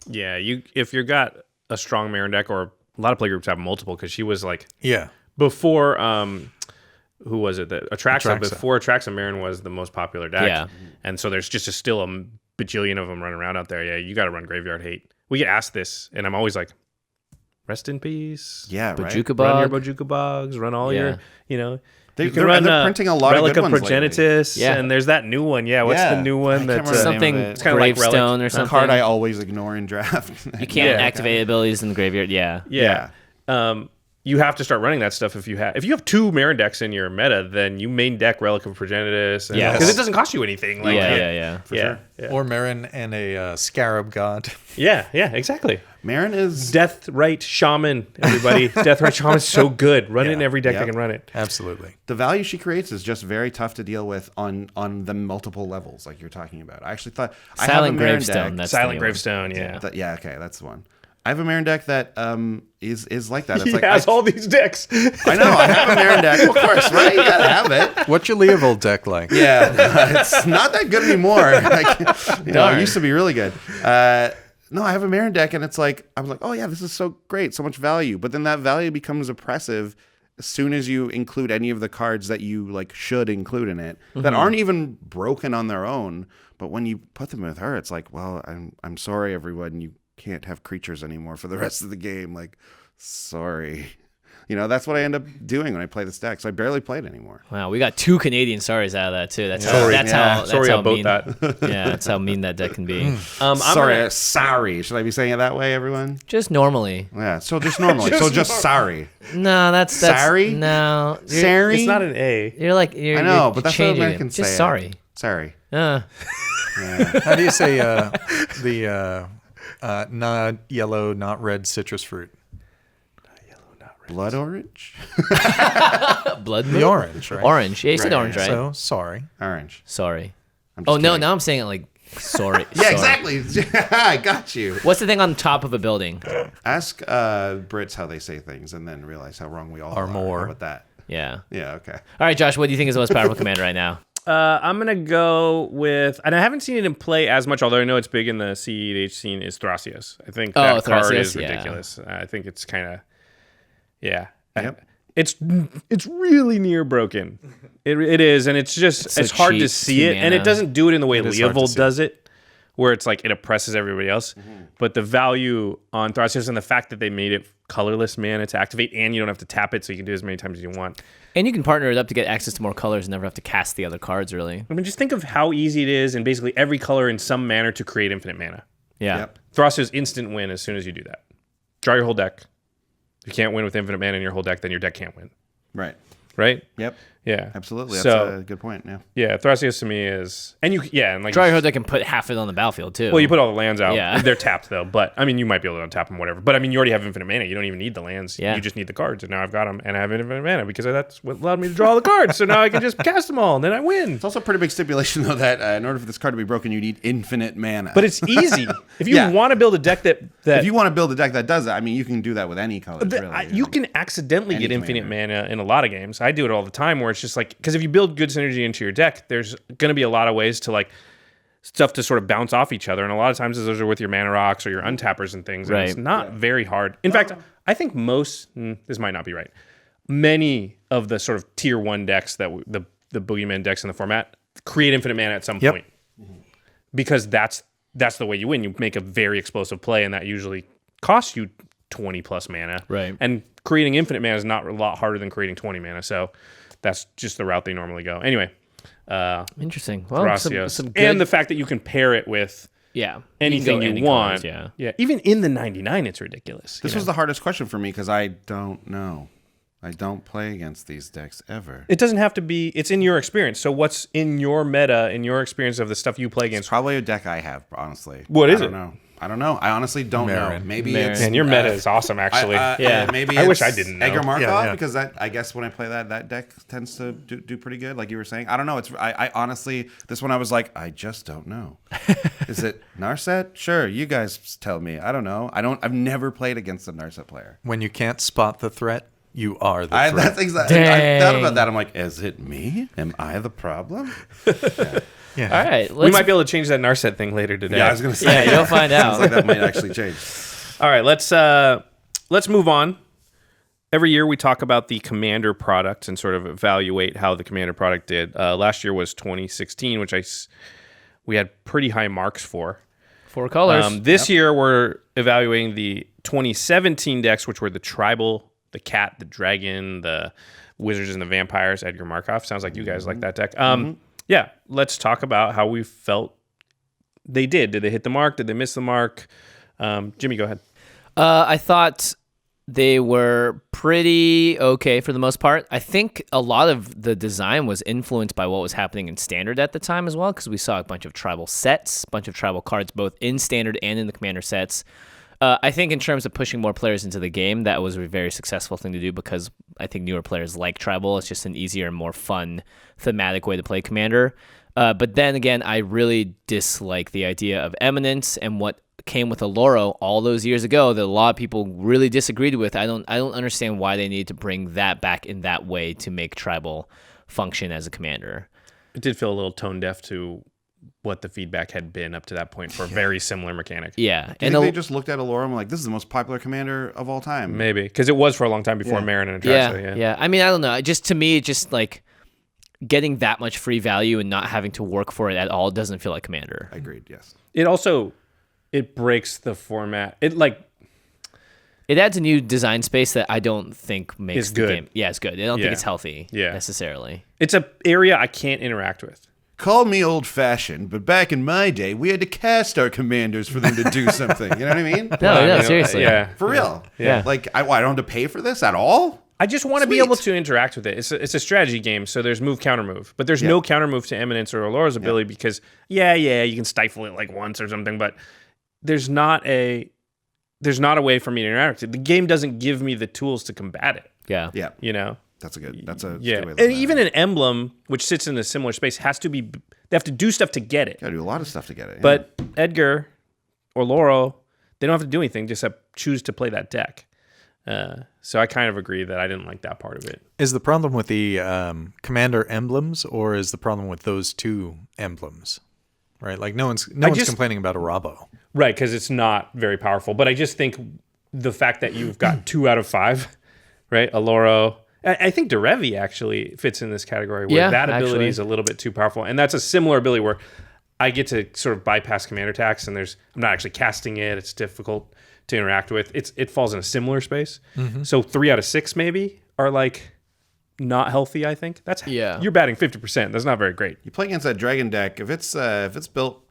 Yeah, if you got a strong Marin deck, or a lot of playgroups have multiple, because she was like before who was it that Atraxa? Before Atraxa, Marin was the most popular deck, and so there's just still a bajillion of them running around out there. Yeah, you got to run graveyard hate. We get asked this, and I'm always like, rest in peace. Yeah, Bojuka right. Bog. Run your Bojuka Bogs. Run all your, They, you can run they're printing a lot Relic of good ones Progenitus, lately. and there's that new one. Yeah, what's the new one? I can't That's remember the name something of it. It's kinda like Gravestone Relic. or something. A card I always ignore in draft. You can't activate abilities in the graveyard. Yeah. You have to start running that stuff if you have two Marin decks in your meta, then you main deck Relic of Progenitus. Because it doesn't cost you anything. Like, Yeah. Or Marin and a Scarab God. Yeah, exactly. Marin is Death Right Shaman, everybody. Death Right Shaman is so good. Run it in every deck that can run it. Absolutely. the value she creates is just very tough to deal with on the multiple levels like you're talking about. I actually thought Silent I have a Marin Gravestone. deck. That's Silent the Gravestone, yeah. Okay, that's the one. I have a Marin deck that is like that. It's He like has all these decks. I know. I have a Marin deck, of course, right? You gotta have it. What's your Leovold deck like? Yeah, it's not that good anymore. Like, it used to be really good. No, I have a Marin deck, and it's like I was like, oh yeah, this is so great, so much value. But then that value becomes oppressive as soon as you include any of the cards that you like should include in it that aren't even broken on their own. But when you put them with her, it's like, well, I'm sorry, everyone, you can't have creatures anymore for the rest of the game. Like, sorry. That's what I end up doing when I play this deck. So I barely play it anymore. Wow, we got 2 Canadian sorries out of that too. That's Sorry. how Sorry how about mean that. Yeah, that's how mean that deck can be. Sorry. Should I be saying it that way, everyone? Just normally. Yeah. So just normally. just sorry. No, that's sorry. No, Sorry. It's not an A. you're I know, you're but that's how changing Americans it. say Just it. sorry. Sorry. Uh, How do you say the not yellow, not red citrus fruit? Blood orange? blood The moon? orange, right? Orange. Yeah, you said Right, orange, right? So, sorry. Orange. Sorry. I'm just Oh, no, kidding. now I'm saying it like, sorry. Yeah, sorry. exactly. I got you. What's the thing on top of a building? Ask Brits how they say things and then realize how wrong we all are. more. How about that? Yeah. Yeah, okay. All right, Josh, what do you think is the most powerful commander right now? I'm going to go with, and I haven't seen it in play as much, although I know it's big in the CEDH scene, is Thrasios. I think that card Thrasios, is yeah. ridiculous. I think it's kind of, yeah. Yep. It's really near broken. It is, and it's just, so it's hard to cheap, see 2 it, and it mana. doesn't do it in the way It is hard to Leovold see. does it, where it's like it oppresses everybody else. But the value on Thrasios and the fact that they made it colorless mana to activate, and you don't have to tap it, so you can do it as many times as you want. And you can partner it up to get access to more colors and never have to cast the other cards, really. I mean, just think of how easy it is in basically every color in some manner to create infinite mana. Yeah. Yep. Thrasios instant win as soon as you do that. Draw your whole deck. If you can't win with infinite mana in your whole deck, then your deck can't win. Right. Right? Yep. Yeah. Absolutely. That's So, a good point. Yeah. yeah, Thrasios to me is, and you, yeah, and like Draw your whole deck and put half it on the battlefield, too. well, you put all the lands out. Yeah. They're tapped though, but I mean, you might be able to untap them, whatever. But I mean, you already have infinite mana. You don't even need the lands. Yeah. You just need the cards, and now I've got them, and I have infinite mana because that's what allowed me to draw the cards. So now I can just cast them all, and then I win. It's also a pretty big stipulation, though, that in order for this card to be broken, you need infinite mana. But it's easy if you Yeah. want to build a deck that if you want to build a deck that does that, I mean, you can do that with any color. you can accidentally Any get infinite mana in a lot of games. I do it all the time where it's just like, because if you build good synergy into your deck, there's going to be a lot of ways to like stuff to sort of bounce off each other. And a lot of times those are with your mana rocks or your untappers and things. And Right. it's not very hard. In fact, I think this might not be right. Many of the sort of tier 1 decks that the Boogeyman decks in the format create infinite mana at some Yep. point. Because that's the way you win. You make a very explosive play, and that usually costs you 20 plus mana. Right. And creating infinite mana is not a lot harder than creating 20 mana. So that's just the route they normally go. Anyway, Interesting. Well, Thrasios. some good, And the fact that you can pair it with anything you want. Colors, Yeah. Even in the 99, it's ridiculous. This was the hardest question for me because I don't know. I don't play against these decks ever. It doesn't have to be. It's in your experience. So what's in your meta, in your experience of the stuff you play against? It's probably a deck I have, honestly. What is I it? don't know. I don't know. I honestly don't know. Maybe it's... Man, your meta is awesome, actually. Maybe I it's wish I didn't know. Edgar Markov, Yeah. because I guess when I play that deck tends to do pretty good, like you were saying. I don't know. I honestly, this one I was like, I just don't know. Is it Narset? Sure, you guys tell me. I don't know. I've never played against a Narset player. When you can't spot the threat, you are the threat. That's exactly. I thought about that. I'm like, is it me? Am I the problem? Yeah. All right. We might be able to change that Narset thing later today. Yeah, I was gonna say. Yeah, you'll find out. Sounds like that might actually change. All right, let's move on. Every year we talk about the Commander product and sort of evaluate how the Commander product did. Last year was 2016, which we had pretty high marks for. 4 colors. This year we're evaluating the 2017 decks, which were the Tribal, the Cat, the Dragon, the Wizards and the Vampires. Edgar Markov. Sounds like you guys like that deck. Yeah, let's talk about how we felt they did. Did they hit the mark? Did they miss the mark? Jimmy, go ahead. I thought they were pretty okay for the most part. I think a lot of the design was influenced by what was happening in Standard at the time as well, because we saw a bunch of tribal sets, a bunch of tribal cards, both in Standard and in the Commander sets. I think in terms of pushing more players into the game, that was a very successful thing to do because I think newer players like Tribal. It's just an easier and more fun thematic way to play Commander. But then again, I really dislike the idea of Eminence and what came with Alloro all those years ago that a lot of people really disagreed with. I don't understand why they need to bring that back in that way to make Tribal function as a Commander. It did feel a little tone deaf to what the feedback had been up to that point for a very similar mechanic. Yeah. Do you think they just looked at Allura and were like, this is the most popular commander of all time? Maybe, because it was for a long time before Marin and Atraxa. Yeah. I mean, I don't know. To me, just like getting that much free value and not having to work for it at all doesn't feel like Commander. Agreed, yes. It breaks the format. It adds a new design space that I don't think makes the the good. game. Yeah, it's good. I don't think it's healthy necessarily. It's an area I can't interact with. Call me old-fashioned, but back in my day, we had to cast our commanders for them to do something. You know what I mean? No, seriously. Yeah. For real. Yeah. Like, I don't have to pay for this at all? I just want to be able to interact with it. It's a strategy game, so there's move, counter move. But there's no counter move to Eminence or Allora's ability because, you can stifle it like once or something, but there's not a way for me to interact with it. The game doesn't give me the tools to combat it. Yeah. Yeah. You know? That's a good way to And look at even it. an emblem, which sits in a similar space, they have to do stuff to get it. Gotta do a lot of stuff to get it. But Edgar or Laurel, they don't have to do anything, just choose to play that deck. So I kind of agree that I didn't like that part of it. Is the problem with the commander emblems, or is the problem with those two emblems? Right, like no one's complaining about a Rabo. Right, because it's not very powerful. But I just think the fact that you've got 2 out of 5, right? Alloro. I think Derevi actually fits in this category where that ability is a little bit too powerful. And that's a similar ability where I get to sort of bypass commander attacks and I'm not actually casting it. It's difficult to interact with. It falls in a similar space. Mm-hmm. So 3 out of 6 maybe are like not healthy, I think. You're batting 50%. That's not very great. You play against that dragon deck, if it's built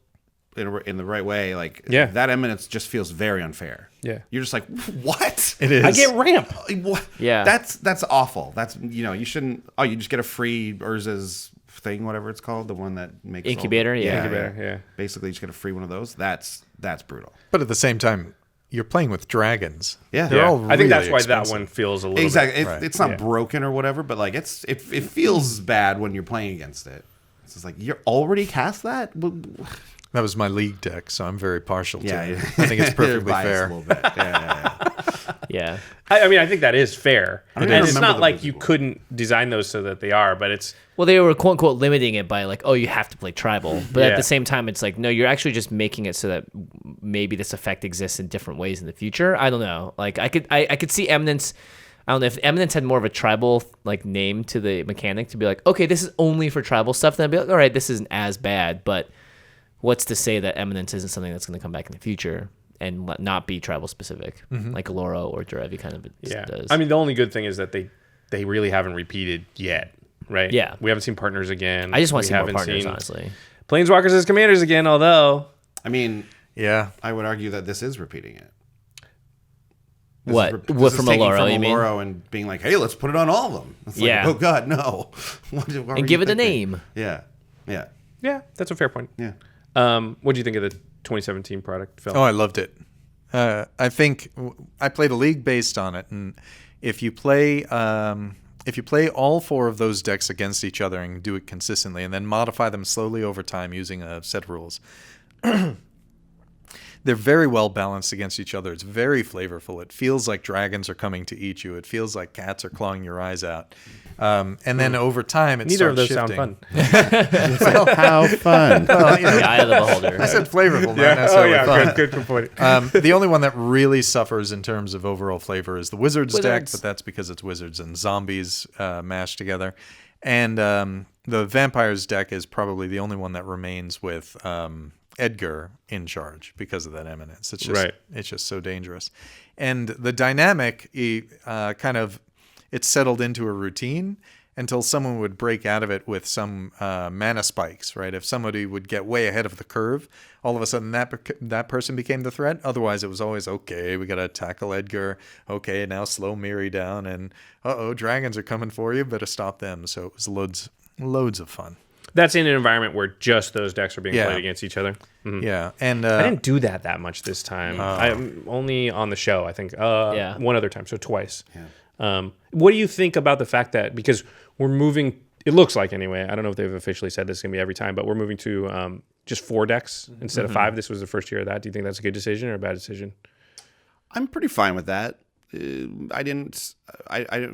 in the right way, like that Eminence just feels very unfair. Yeah. You're just like, what? It is. I get ramp. What? Yeah. That's awful. That's, you shouldn't, you just get a free Urza's thing, whatever it's called, the one that makes Incubator, Incubator, yeah. Basically, you just get a free one of those. That's brutal. But at the same time, you're playing with dragons. Yeah. They're all really I think that's why expensive. that one feels a little exactly. bit. It's not broken or whatever, but like it feels bad when you're playing against it. It's just like, you're already cast that? That was my league deck, so I'm very partial to it. Yeah. I think it's perfectly Biased fair. a little bit. Yeah. Yeah. I mean, I think that is fair. don't And even it's remember not the like Wizard you one. couldn't design those so that they are, but it's... Well, they were quote unquote limiting it by like, oh, you have to play tribal. But Yeah. at the same time, it's like, no, you're actually just making it so that maybe this effect exists in different ways in the future. I don't know. Like I could see Eminence. I don't know if Eminence had more of a tribal like name to the mechanic to be like, okay, this is only for tribal stuff. Then I'd be like, all right, this isn't as bad. But what's to say that Eminence isn't something that's going to come back in the future? and not be tribal specific, like Loro or Derevi kind of does. I mean, the only good thing is that they really haven't repeated yet, right? Yeah. We haven't seen partners again. I just want to see more haven't partners, seen honestly. Planeswalkers as commanders again, although I mean, Yeah. I would argue that this is repeating it. What? This What is from taking Aloro, you mean? Aloro and being like, hey, let's put it on all of them. It's like, Yeah. oh God, no. What were And give you it a thinking? name. Yeah. Yeah. yeah, that's a fair point. Yeah. What do you think of the 2017 product, Phil? Oh, I loved it. I think I played a league based on it, and if you play all 4 of those decks against each other and do it consistently, and then modify them slowly over time using a set of rules, they're very well balanced against each other. It's very flavorful. It feels like dragons are coming to eat you. It feels like cats are clawing your eyes out. And then over time, it Neither of those starts sound shifting. fun. How fun. Well, you know, The eye of the beholder. I said flavorful, not Oh necessarily yeah, fun. good point. The only one that really suffers in terms of overall flavor is the Wizards deck, Wizards. but that's because it's Wizards and Zombies mashed together. And the Vampires deck is probably the only one that remains with Edgar in charge because of that eminence. It's just It's just so dangerous. And the dynamic it's settled into a routine until someone would break out of it with some mana spikes, right? If somebody would get way ahead of the curve, all of a sudden that person became the threat. Otherwise, it was always, okay, we got to tackle Edgar. Okay, now slow Miri down. And, dragons are coming for you. Better stop them. So it was loads of fun. That's in an environment where just those decks are being Yeah. played against each other. Mhm. Yeah. And I didn't do that much this time. I'm only on the show, I think. One other time, so twice. Yeah. What do you think about the fact that, because we're moving, it looks like anyway, I don't know if they've officially said this is going to be every time, but we're moving to just 4 decks instead of 5. This was the first year of that. Do you think that's a good decision or a bad decision? I'm pretty fine with that. I didn't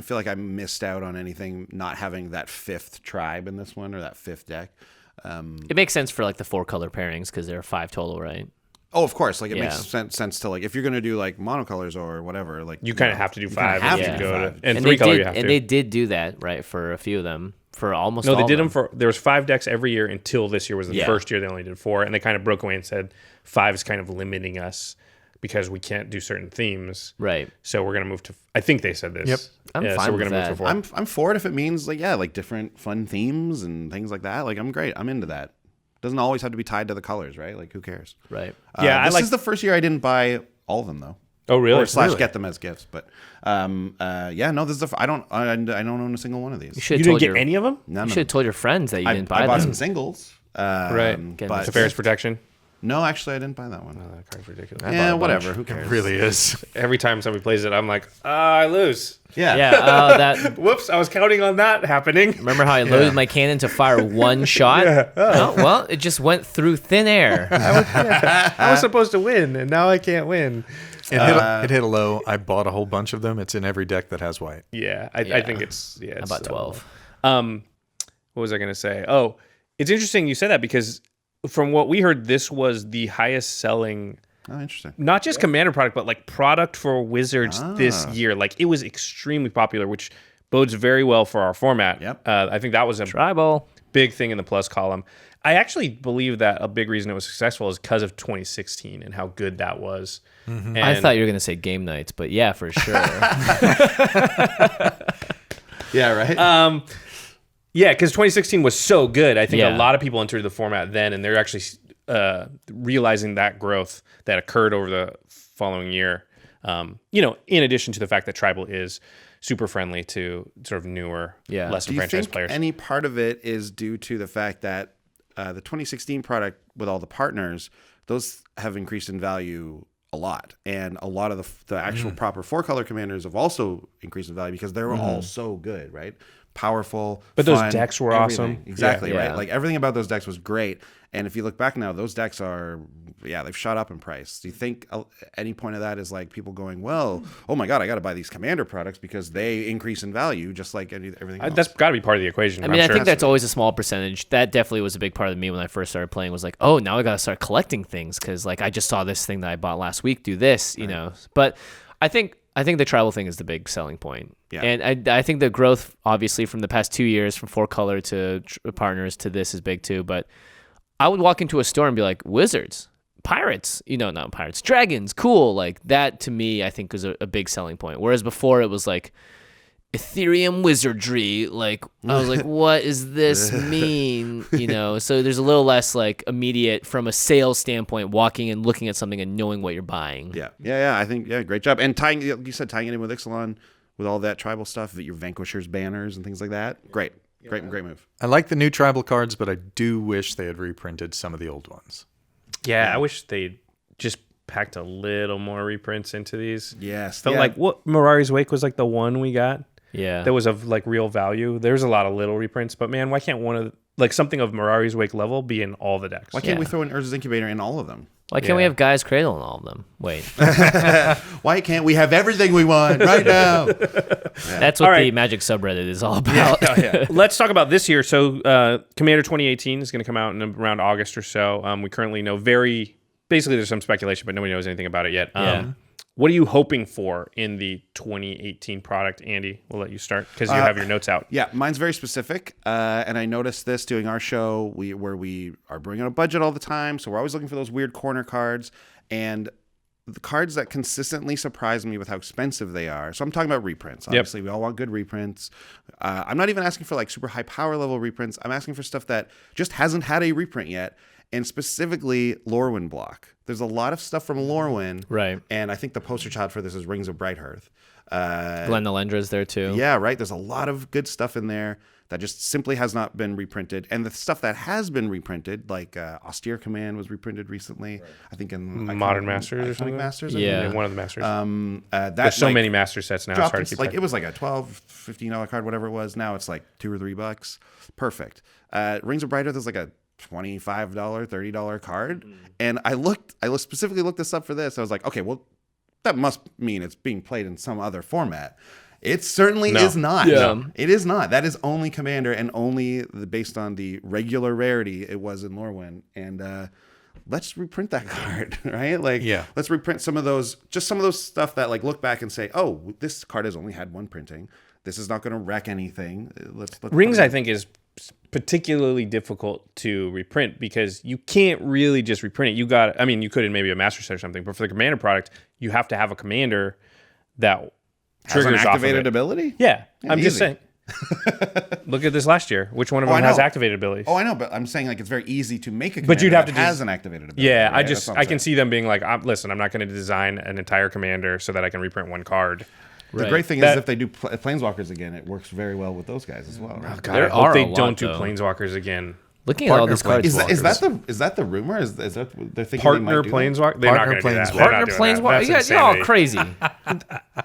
feel like I missed out on anything not having that 5th tribe in this one or that 5th deck. It makes sense for like the 4 color pairings because there are 5 total, right? Oh, of course. Like it Yeah. makes sense to like if you're gonna do like monocolors or whatever. Like You kind of have to do 5. have and to you do go 5. and And 3 they color did, you have and to. they did do that, right, for a few of them, for almost No, all they of did them for. There was 5 decks every year until this year was the Yeah. first year they only did 4, and they kind of broke away and said 5 is kind of limiting us because we can't do certain themes. Right. So we're gonna move to. I think they said this. Yep. I'm yeah, fine so we're with gonna move that. to 4. I'm for it if it means like different fun themes and things like that. Like I'm great. I'm into that. Doesn't always have to be tied to the colors, right? Like who cares? Right. Yeah, this I like. is the first year I didn't buy all of them though. Oh really? Or / get them as gifts, but no, this is I don't own a single one of these. You should You have didn't told get any of them? None You of should have them. told your friends that you didn't buy I bought them. some singles. Right. Get The Ferris protection. No, actually, I didn't buy that one. That card's ridiculous. Yeah, whatever. Who cares? it really is. Every time somebody plays it, I'm like, I lose. Yeah. Yeah. That. Whoops! I was counting on that happening. Remember how I loaded my cannon to fire 1 shot? Oh, well, it just went through thin air. I was supposed to win, and now I can't win. It hit a low. I bought a whole bunch of them. It's in every deck that has white. Yeah, I think it's I bought 12. What was I going to say? Oh, it's interesting you said that because from what we heard, this was the highest selling, Oh, interesting. not just Commander product, but like product for Wizards this year. Like it was extremely popular, which bodes very well for our format. Yep. I think that was a Tribal. big thing in the plus column. I actually believe that a big reason it was successful is because of 2016 and how good that was. And I thought you were going to say game nights, but yeah, for sure. Yeah, right. Yeah, because 2016 was so good. I think Yeah. a lot of people entered the format then, and they're actually realizing that growth that occurred over the following year. In addition to the fact that Tribal is super friendly to sort of newer, Yeah. less Do you franchise think players. any part of it is due to the fact that the 2016 product with all the partners, those have increased in value a lot, and a lot of the actual proper 4-color commanders have also increased in value because they were all so good, right? Powerful, But those fun, decks were everything. awesome. Exactly, Yeah. right? Like everything about those decks was great. And if you look back now, those decks are, they've shot up in price. Do you think any point of that is like people going, well, oh my God, I got to buy these Commander products because they increase in value just like everything else? That's got to be part of the equation. I mean, I'm I think sure. that's always a small percentage. That definitely was a big part of me when I first started playing. Was like, oh, now I got to start collecting things because like I just saw this thing that I bought last week do this, you know. But I think the tribal thing is the big selling point. Yeah. And I think the growth, obviously, from the past 2 years, from 4-color to partners to this is big too. But I would walk into a store and be like, Wizards, pirates, not pirates, dragons, cool. Like that to me, I think was a big selling point. Whereas before it was like Ethereum wizardry. Like I was like, what does this mean? So there's a little less like immediate from a sales standpoint, walking and looking at something and knowing what you're buying. Yeah. I think great job. And tying it in with Ixalan, with all that tribal stuff, your Vanquishers banners and things like that. Great move. I like the new tribal cards, but I do wish they had reprinted some of the old ones. Yeah, I wish they just packed a little more reprints into these. Yes. Felt like what Mirari's Wake was like the one we got. Yeah. That was of like real value. There's a lot of little reprints, but man, why can't one of like something of Mirari's Wake level be in all the decks? Why can't we throw in Urza's Incubator in all of them? Why can't we have Guy's Cradle in all of them? Wait. Why can't we have everything we want right now? That's what the Magic subreddit is all about. Let's talk about this year. So Commander 2018 is going to come out in around August or so. We currently know basically there's some speculation, but nobody knows anything about it yet. What are you hoping for in the 2018 product, Andy? We'll let you start because you have your notes out. Yeah, mine's very specific, and I noticed this doing our show where we are bringing a budget all the time, so we're always looking for those weird corner cards, and the cards that consistently surprise me with how expensive they are. So I'm talking about reprints. Obviously, we all want good reprints. I'm not even asking for like super high power level reprints. I'm asking for stuff that just hasn't had a reprint yet, and specifically Lorwyn block. There's a lot of stuff from Lorwyn. Right. And I think the poster child for this is Rings of Brighthearth. Glenn Nalendra's there too. Yeah, right. There's a lot of good stuff in there that just simply has not been reprinted. And the stuff that has been reprinted, like Austere Command was reprinted recently. Right. I think in Modern Masters or something? Masters. Yeah. One of the Masters. There's so many master sets now. It's hard to keep track. It was like a $12, $15 card, whatever it was. Now it's like $2 or $3. Perfect. Rings of Brighthearth is like a $25, $30 card. And I specifically looked this up for this. I was like, okay, well, that must mean it's being played in some other format. It certainly is not. Yeah. It is not. That is only Commander and only based on the regular rarity it was in Lorwyn. And let's reprint that card, right? Let's reprint some of those stuff that like look back and say, oh, this card has only had one printing. This is not going to wreck anything. Let's Rings, I think, is particularly difficult to reprint because you can't really just reprint it. You could in maybe a master set or something, but for the Commander product, you have to have a commander that triggers has an activated off of it. ability? Yeah, I'm just easy. saying. Look at this last year. Which one of them has activated abilities? Oh, I know, but I'm saying like it's very easy to make a commander but you'd have to has an activated ability. Yeah, right? I can see them being like, listen, I'm not going to design an entire commander so that I can reprint one card. The great thing is if they do Planeswalkers again, it works very well with those guys as well. Right? God, I hope they don't do Planeswalkers again. Looking at all these cards, Is that the rumor? Is that they're thinking Partner they might do Planeswalker? They're not going to do that. Partner Planeswalker? You're all crazy.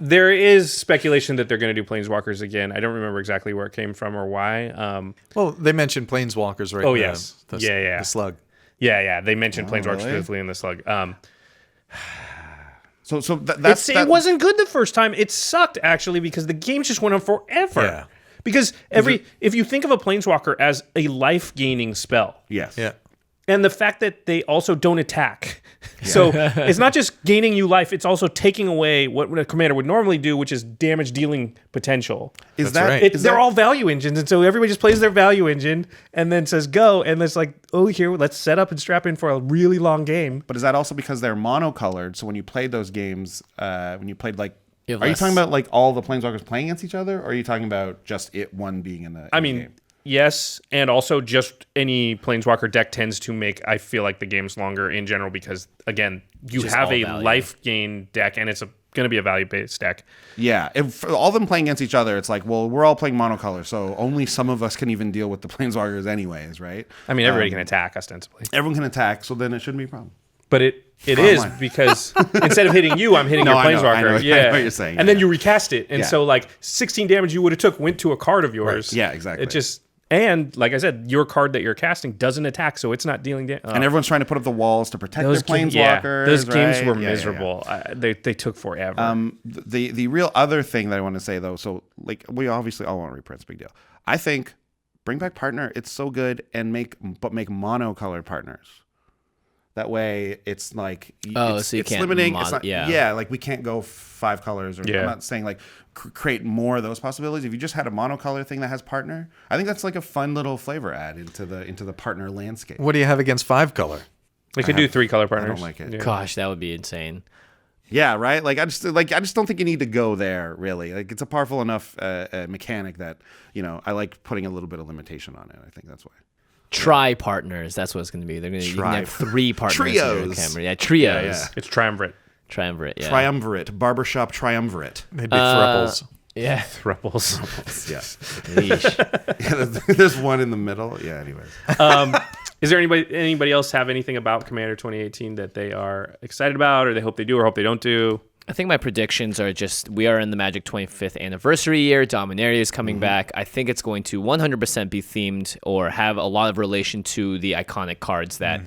There is speculation that they're going to do Planeswalkers again. I don't remember exactly where it came from or why. Well, they mentioned Planeswalkers, right? Oh, yes. The slug. Yeah. They mentioned Planeswalkers specifically in the slug. It wasn't good the first time. It sucked actually because the games just went on forever. Yeah. Because if you think of a Planeswalker as a life gaining spell, yes, Yeah. and the fact that they also don't attack, so it's not just gaining you life; it's also taking away what a commander would normally do, which is damage dealing potential. They're all value engines, and so everybody just plays their value engine and then says go, and it's like, oh, here, let's set up and strap in for a really long game. But is that also because they're monocolored? So when you played those games, when you played like. Are you talking about like all the Planeswalkers playing against each other, or are you talking about just one being in the game? Yes, and also just any Planeswalker deck tends to make, I feel like, the games longer in general because, again, you Just have all a value. life gain deck, and it's going to be a value-based deck. Yeah, if all of them playing against each other, it's like, well, we're all playing monocolor, so only some of us can even deal with the Planeswalkers anyways, right? I mean, everybody can attack, ostensibly. Everyone can attack, so then it shouldn't be a problem. But it is because instead of hitting you, I'm hitting your Planeswalker. I know what you're saying. And then you recast it. And so like 16 damage you would have took went to a card of yours. Right. Yeah, exactly. It just, and like I said, your card that you're casting doesn't attack, so it's not dealing damage. And everyone's trying to put up the walls to protect their Planeswalkers. Those games were right? miserable. They took forever. The real other thing that I want to say though, so like we obviously all want reprints, big deal. I think bring back partner, it's so good, and make monocolored partners. That way, it's like so you can't limiting. Like we can't go 5 colors. Or I'm not saying like create more of those possibilities. If you just had a monocolor thing that has partner, I think that's like a fun little flavor add into the partner landscape. What do you have against 5 color? They could do 3 color I partners. don't like it. Yeah. Gosh, that would be insane. Yeah, right. Like I just don't think you need to go there. Really, like it's a powerful enough mechanic that I like putting a little bit of limitation on it. I think that's why. Tri partners. That's what it's going to be. They're going to have 3 partners. Trios. In your camera. Yeah, trios. Yeah. It's triumvirate. Triumvirate. Yeah. Triumvirate, barbershop triumvirate. They'd be thruples. Yeah. Thruples. Yeah. Yeesh. Yeah, there's one in the middle. Yeah. Anyways. Is there anybody else have anything about Commander 2018 that they are excited about, or they hope they do, or hope they don't do? I think my predictions are just we are in the Magic 25th anniversary year. Dominaria is coming back. I think it's going to 100% be themed or have a lot of relation to the iconic cards that,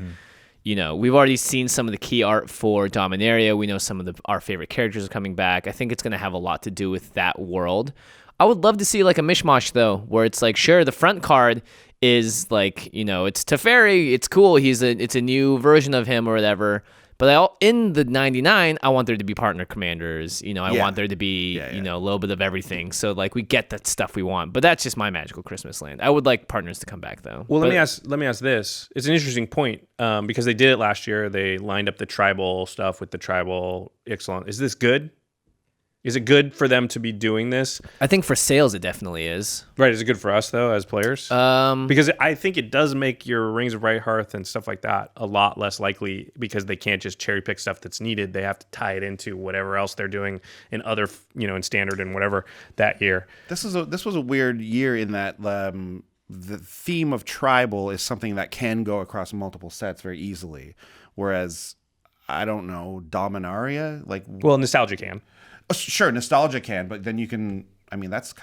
we've already seen some of the key art for Dominaria. We know some of our favorite characters are coming back. I think it's going to have a lot to do with that world. I would love to see like a mishmash though, where it's like, sure, the front card is like, it's Teferi. It's cool. It's a new version of him or whatever. But in the 99, I want there to be partner commanders. I want there to be, a little bit of everything. So like we get that stuff we want. But that's just my magical Christmas land. I would like partners to come back though. Well, let me ask this. It's an interesting point because they did it last year. They lined up the tribal stuff with the tribal Ixalan. Is this good? Is it good for them to be doing this? I think for sales, it definitely is. Right. Is it good for us, though, as players? Because I think it does make your Rings of Bright Hearth and stuff like that a lot less likely because they can't just cherry pick stuff that's needed. They have to tie it into whatever else they're doing in other, in standard and whatever that year. This was a weird year in that the theme of tribal is something that can go across multiple sets very easily. Whereas, I don't know, Dominaria? Well, Nostalgia can. Sure, nostalgia can, but then you can. I mean, that's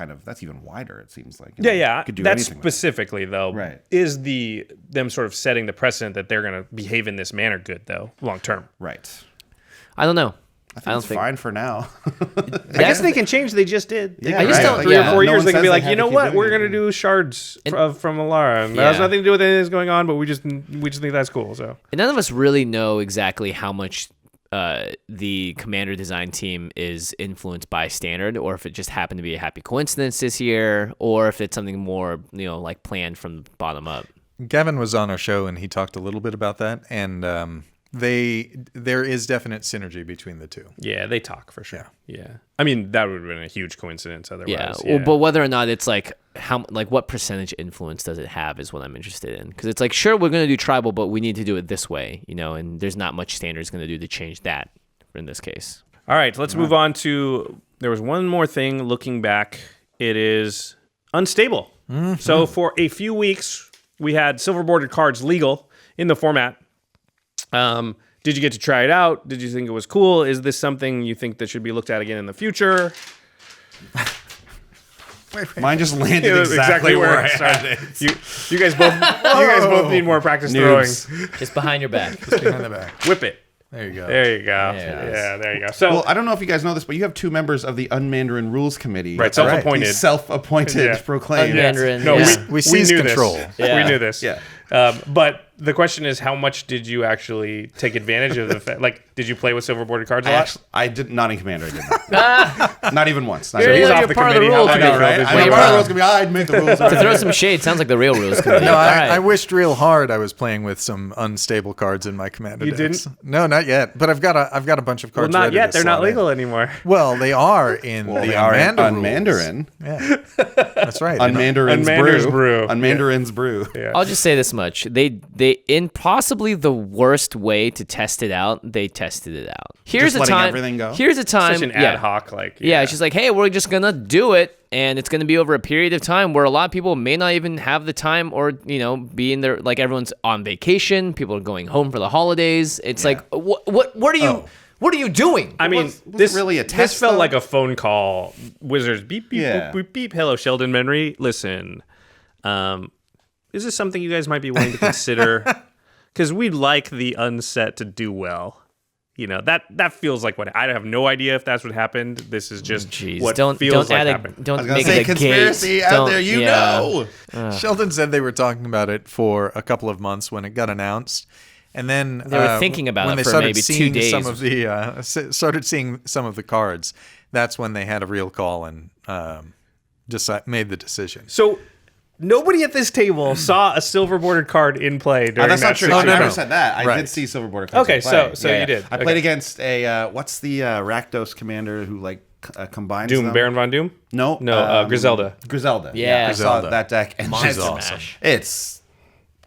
even wider. It seems like. Yeah. Could do That's anything specifically though. Right. Is them sort of setting the precedent that they're going to behave in this manner good though, long term? Right. I don't know. I think it's fine for now. I guess they can change. They just did. Yeah, I just right. don't- Like 3 or yeah. 4 No years, one they can says be they like, have you to know keep what, doing we're it. going to do shards from Alara. And that has Yeah. nothing to do with anything that's going on, but we just think that's cool. So And none of us really know exactly how much the commander design team is influenced by standard, or if it just happened to be a happy coincidence this year, or if it's something more, like planned from the bottom up. Gavin was on our show and he talked a little bit about that, and there is definite synergy between the two. yeah, they talk for sure. Yeah. I mean, that would have been a huge coincidence otherwise. Yeah. Well, but whether or not it's like what percentage influence does it have is what I'm interested in. Because it's like, sure, we're going to do tribal, but we need to do it this way, and there's not much standard's going to do to change that in this case. All right, let's move on to. There was one more thing looking back. It is unstable. So for a few weeks, we had silver bordered cards legal in the format. Did you get to try it out? Did you think it was cool? Is this something you think that should be looked at again in the future? Mine just landed exactly where I had it. You guys both need more practice Noobs. throwing. Just behind your back. Behind the back. Whip it. There you go. There you go. There There you go. So Well, I don't know if you guys know this, but you have 2 members of the Unmandarin Rules Committee. right, self-appointed. The self-appointed Yeah. proclaimed. Mandarin. No, Yeah. We seize knew control. This. Yeah. We knew this. Yeah. But the question is, how much did you actually take advantage of the fact? Like, did you play with silver bordered cards a lot? I did not in Commander. I did not. Not even once. Not You're- even He's once. off you're the part of the committee. rules How I know, committee. right? I Wait, know wow. part of the rules gonna be. I made the rules. To throw some shade sounds like the real rules committee. No, All I right. wished real hard I was playing with some unstable cards in my commander You decks. didn't? No, not yet. But I've got a bunch of Well, cards. not ready yet. to They're not slot in. legal anymore. Well, they are in the They are Unmandarin on rules. Mandarin. Yeah, that's right. On Mandarin's Mandarin's brew. brew. On Mandarin's brew. Yeah. I'll just say this much: they in possibly the worst way to test it out, they tested it out. Here's Just a letting time. everything go? Here's a time. Such an yeah. ad hoc, like. Yeah, it's just like, hey, we're just gonna do it, and it's gonna be over a period of time where a lot of people may not even have the time, or be in there. Like everyone's on vacation, people are going home for the holidays. It's like, what are you? What are you doing? I mean, Was it this really a This test, felt though? like a phone call. Wizards beep beep Yeah. boop, beep beep. Hello, Sheldon Menry. Listen, is this something you guys might be willing to consider? Because we'd like the unset to do well. That feels like what I have no idea if that's what happened. This is just Jeez, what don't feels add like a happened. don't I was gonna make say it a conspiracy gate. out Don't- there. You yeah. know. Sheldon said they were talking about it for a couple of months when it got announced, and then They were thinking about when it they for started maybe 2 seeing days. Some of the started seeing some of the cards. That's when they had a real call and made the decision. So Nobody at this table saw a silver bordered card in play during That's that not true. six-week I never period. said that. I Right. did see silver border cards. Okay, in play. so you did. I played against a what's the Rakdos commander who like combines Doom, them? Baron Von Doom? No, Griselda. Griselda. Yeah. I saw Griselda. that deck, and Monster it's awesome. It's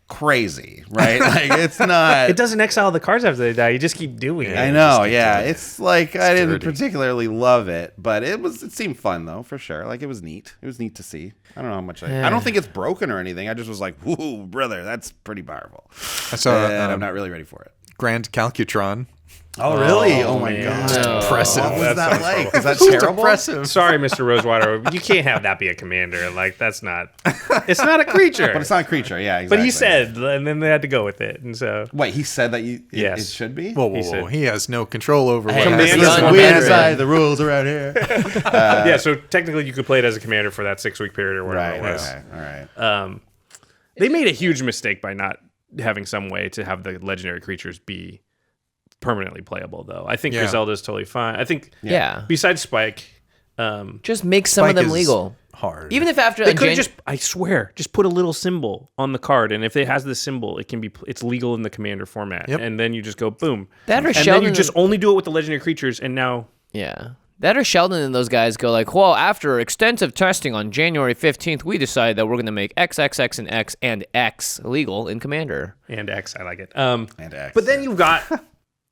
crazy, right? Like it's not. It doesn't exile the cards after they die. You just keep doing it. I know, yeah. It's like I didn't dirty. particularly love it, but it seemed fun though, for sure. Like it was neat. It was neat to see. I don't know how much I don't think it's broken or anything. I just was like, "Whoa, brother, that's pretty powerful." I saw And I'm not really ready for it. Grand Calcutron. Oh, really? Oh my man. god. Impressive. What was that sounds like? horrible. Is that terrible? Impressive. Sorry, Mr. Rosewater. You can't have that be a commander. Like, that's not... It's not a creature. But it's not a creature, yeah, exactly. But he said, and then they had to go with it. And so... Wait, he said that Yes. it should be? Whoa, whoa, said- who? He has no control over what Commander- happens. Listen, we Commander. decide the rules around here. yeah, so technically you could play it as a commander for that 6-week period or whatever Right, it was. okay, all right. They made a huge mistake by not having some way to have the legendary creatures be permanently playable, though. I think Yeah. Griselda's totally fine. I think, Yeah. besides Spike, Just make some of Spike them is legal. hard. Even if after they a could Jan- just, I swear, just put a little symbol on the card, and if it has the symbol, it's legal in the commander format. Yep. And then you just go boom. That or and then Sheldon- you just only do it with the legendary creatures, and now Yeah. That or Sheldon and those guys go like, well, after extensive testing on January 15th, we decided that we're going to make X, X, X, and X, and X illegal in Commander. and X, I like it. And X. But then you've got.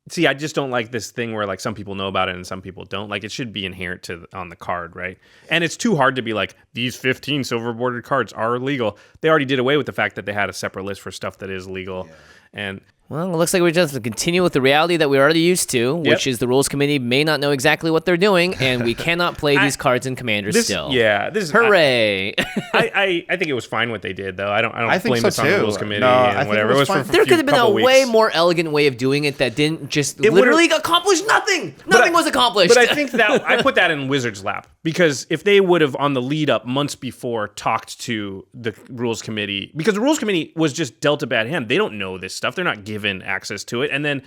See, I just don't like this thing where like some people know about it and some people don't. Like it should be inherent on the card, right? And it's too hard to be like these 15 silver bordered cards are illegal. They already did away with the fact that they had a separate list for stuff that is legal, and Well, it looks like we just have to continue with the reality that we're already used to, which is the rules committee may not know exactly what they're doing, and we cannot play these cards in Commander still. Yeah, this is Hooray! I think it was fine what they did though. I don't I think blame so, this on the too. rules committee No, I and think whatever. it It was was fine. for There could have been a couple way weeks. more elegant way of doing it that didn't just would've- literally accomplish nothing. Nothing was accomplished. But I think that I put that in Wizards' lap because if they would have on the lead up months before talked to the rules committee, because the rules committee was just dealt a bad hand. They don't know this stuff. They're not given access to it. And then,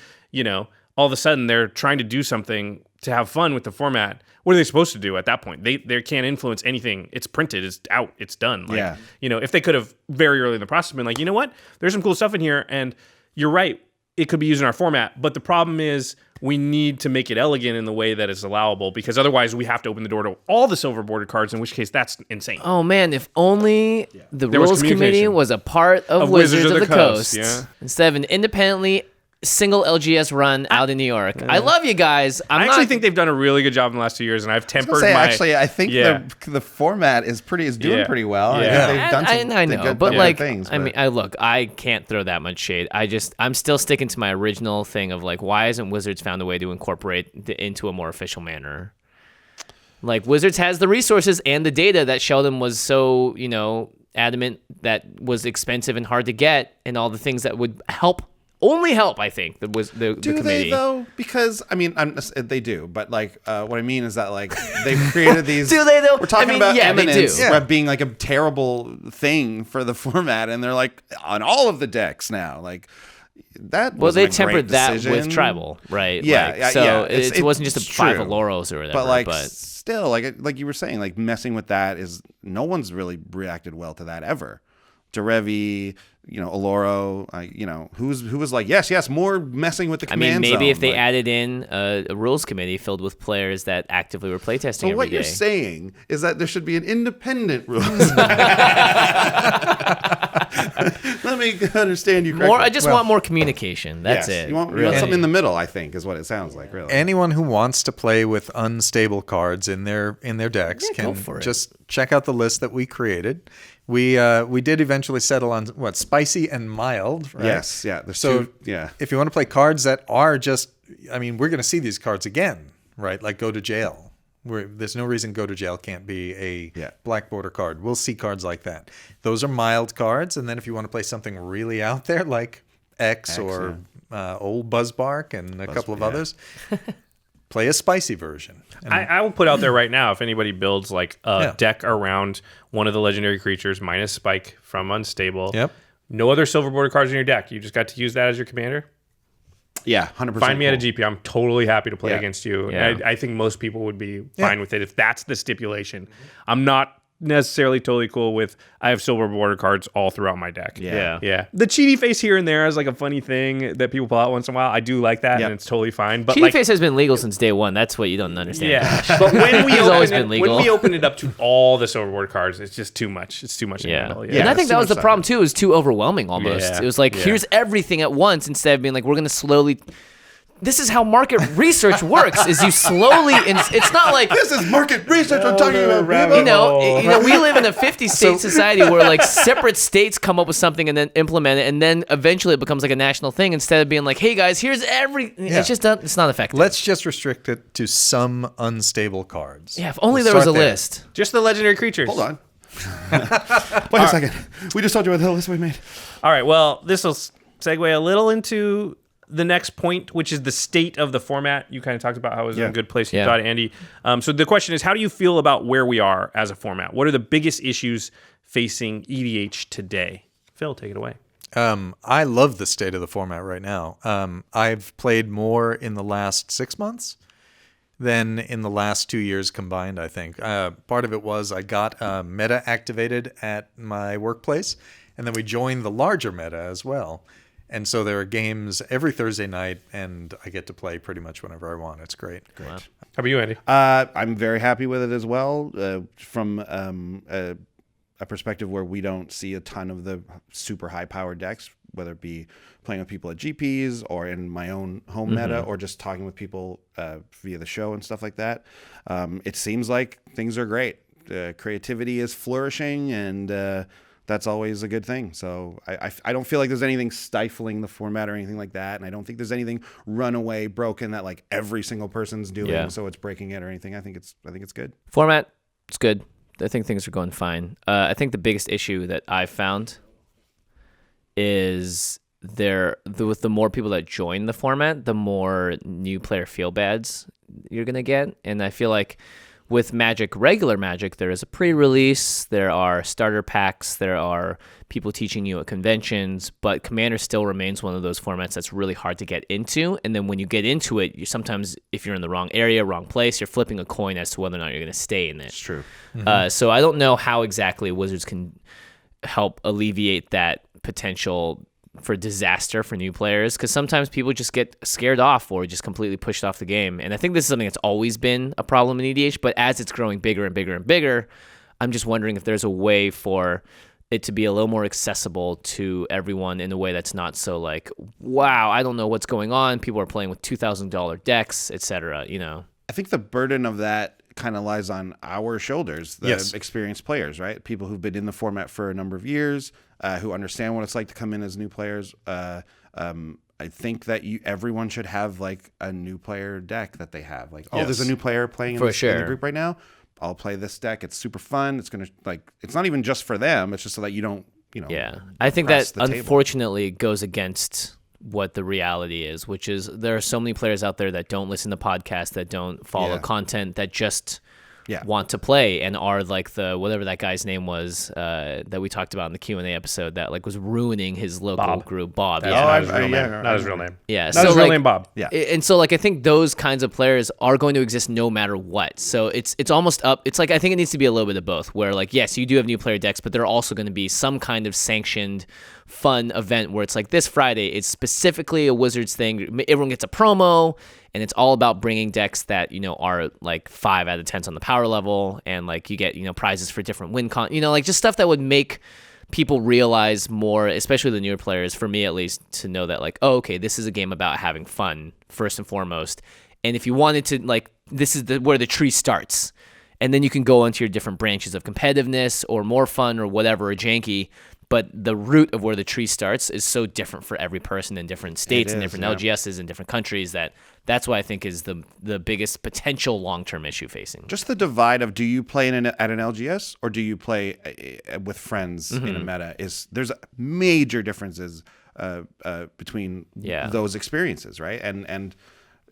all of a sudden they're trying to do something to have fun with the format. What are they supposed to do at that point? They can't influence anything. It's printed. It's out. It's done. Like, Yeah. If they could have very early in the process been like, you know what? There's some cool stuff in here. And you're right. It could be used in our format. But the problem is we need to make it elegant in the way that is allowable because otherwise we have to open the door to all the silver bordered cards, in which case that's insane. Oh man, if only the There was rules committee communication. was a part of, Of Wizards of the Coast, yeah. instead of an independently single LGS run out in New York. I love you guys. I actually think they've done a really good job in the last 2 years, and I've tempered I think Yeah. the format is doing Yeah. pretty well. Yeah. They've done some I know, good but like, things. I mean, I can't throw that much shade. I'm still sticking to my original thing of like, why hasn't Wizards found a way to incorporate into a more official manner? Like Wizards has the resources and the data that Sheldon was so adamant that was expensive and hard to get, and all the things that would only help. I think the do committee. they though? Because I mean, they do, but like, what I mean is that like they've created these. Do they, though? We're talking I mean, about yeah, they eminence do. being like a terrible thing for the format, and they're like on all of the decks now. Like that. Well, they wasn't a great tempered that with decision. tribal, right? Yeah, Like, yeah, so yeah. it wasn't just it's a 5 true. Aloros or whatever. But like, still, like you were saying, like messing with that is no one's really reacted well to that ever. Derevi, Aloro, who was like, yes, more messing with the I mean, command maybe zone. if they Like, added in a rules committee filled with players that actively were playtesting So every what day. you're saying is that there should be an independent rules. Let me understand you correctly. More, I just want more communication. That's Yes, it. You want really. something in the middle, I think, is what it sounds like, really. Anyone who wants to play with unstable cards in their decks go can for it. just check out the list that we created. We did eventually settle on spicy and mild, right? Yes, yeah. There's So two, yeah. if you want to play cards that are just, I mean, we're going to see these cards again, right? Like Go to Jail. There's no reason Go to Jail can't be a black border card. We'll see cards like that. Those are mild cards. And then if you want to play something really out there like X or Old Buzzbark and a couple of others, play a spicy version. And I will put out there right now, if anybody builds like a deck around one of the legendary creatures minus Spike from Unstable, no other silver border cards in your deck. You just got to use that as your commander. Yeah, 100%. Find me at a GP. I'm totally happy to play against you. Yeah. I think most people would be fine with it if that's the stipulation. I'm not necessarily totally cool with I have silver border cards all throughout my deck. Yeah. Yeah. The cheaty face here and there is like a funny thing that people pull out once in a while. I do like that, and it's totally fine. But Cheaty face has been legal since day one. That's what you don't understand. Yeah. But when we always been legal. when we open it up to all the silver border cards, it's just too much. It's too much to handle. And I think that was the problem too. It was too overwhelming almost. Yeah. It was like, here's everything at once instead of being like, we're going to slowly. This is how market research works. Is you slowly. It's not like This is market research I'm talking about, people. you know. We live in a 50-state society where like separate states come up with something and then implement it, and then eventually it becomes like a national thing instead of being like, hey guys, here's every. It's just not, it's not effective. Let's just restrict it to some unstable cards. Yeah, if only We'll there was a start there. list. Just the legendary creatures. Hold on. Wait a second. We just told you what the hell list we made. All right. Well, this will segue a little into the next point, which is the state of the format. You kind of talked about how it was in a good place. You thought, Andy. So the question is, how do you feel about where we are as a format? What are the biggest issues facing EDH today? Phil, take it away. I love the state of the format right now. I've played more in the last 6 months than in the last 2 years combined, I think. Part of it was I got meta activated at my workplace, and then we joined the larger meta as well. And so there are games every Thursday night, and I get to play pretty much whenever I want. It's great. Wow. How about you, Andy? I'm very happy with it as well. From a perspective where we don't see a ton of the super high-powered decks, whether it be playing with people at GPs or in my own home meta or just talking with people via the show and stuff like that. It seems like things are great. Creativity is flourishing, and that's always a good thing. So I don't feel like there's anything stifling the format or anything like that. And I don't think there's anything runaway broken that like every single person's doing. So it's breaking it or anything. I think it's good. Format, it's good. I think things are going fine. I think the biggest issue that I've found is with the more people that join the format, the more new player feel bads you're going to get. And I feel like with Magic, regular Magic, there is a pre-release, there are starter packs, there are people teaching you at conventions, but Commander still remains one of those formats that's really hard to get into. And then when you get into it, you sometimes, if you're in the wrong area, wrong place, you're flipping a coin as to whether or not you're going to stay in it. It's true. So I don't know how exactly Wizards can help alleviate that potential for disaster for new players, because sometimes people just get scared off or just completely pushed off the game. And I think this is something that's always been a problem in EDH, but as it's growing bigger and bigger and bigger, I'm just wondering if there's a way for it to be a little more accessible to everyone in a way that's not so like, wow, I don't know what's going on. People are playing with $2,000 decks, etc. You know, I think the burden of that kind of lies on our shoulders, the experienced players, right? People who've been in the format for a number of years, who understand what it's like to come in as new players. I think that everyone should have like a new player deck that they have. Like, there's a new player playing in the group right now. I'll play this deck. It's super fun. It's gonna it's not even just for them. It's just so that you don't, Yeah, I think that unfortunately goes against what the reality is, which is there are so many players out there that don't listen to podcasts, that don't follow content, that just want to play and are like the whatever that guy's name was that we talked about in the Q&A episode that like was ruining his local group. Bob. Not his real name. Not his real name. Yeah. Not his real name, Bob. Yeah. And so like I think those kinds of players are going to exist no matter what. So it's almost up. It's like I think it needs to be a little bit of both. Where like yes, you do have new player decks, but there are also going to be some kind of sanctioned fun event where it's like this Friday, it's specifically a Wizards thing. Everyone gets a promo, and it's all about bringing decks that, are like 5 out of 10s on the power level, and like you get, prizes for different win like just stuff that would make people realize more, especially the newer players, for me at least, to know that like, oh, okay, this is a game about having fun first and foremost. And if you wanted to, like, this is where the tree starts. And then you can go into your different branches of competitiveness or more fun or whatever, or janky. But the root of where the tree starts is so different for every person in different states and different LGSs in different countries that's what I think is the biggest potential long-term issue facing. Just the divide of do you play at an LGS or do you play with friends in a meta there's major differences between those experiences, right? And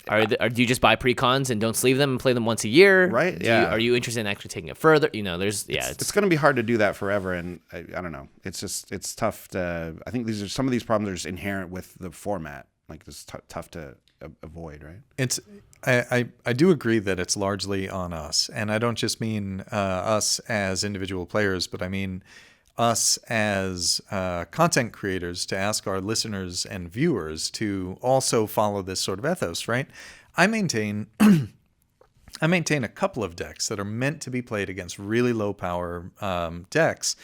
do you just buy pre-cons and don't sleeve them and play them once a year? Right. Are you interested in actually taking it further? It's going to be hard to do that forever. And I don't know. It's tough to, I think some of these problems are just inherent with the format. Like it's tough to avoid, right? It's I do agree that it's largely on us, and I don't just mean us as individual players, but I mean us as content creators to ask our listeners and viewers to also follow this sort of ethos, right? I maintain a couple of decks that are meant to be played against really low power decks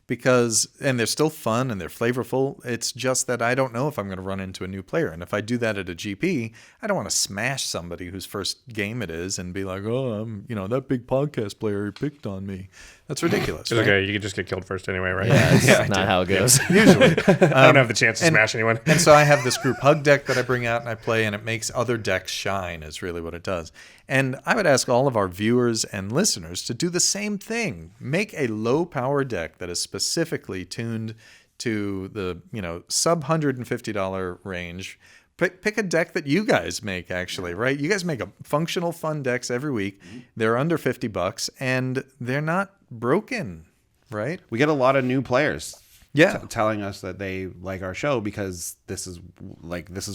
and they're still fun and they're flavorful. It's just that I don't know if I'm going to run into a new player. And if I do that at a GP, I don't want to smash somebody whose first game it is and be like, oh, that big podcast player picked on me. That's ridiculous. It's okay. You can just get killed first anyway, right? Yeah, that's not how it goes. Usually. I don't have the chance to smash anyone. And so I have this group hug deck that I bring out and I play, and it makes other decks shine is really what it does. And I would ask all of our viewers and listeners to do the same thing. Make a low power deck that is specifically tuned to the sub $150 range. Pick a deck that you guys make, actually, right? You guys make a functional, fun decks every week. They're under $50 and they're not broken, right? We get a lot of new players telling us that they like our show because this is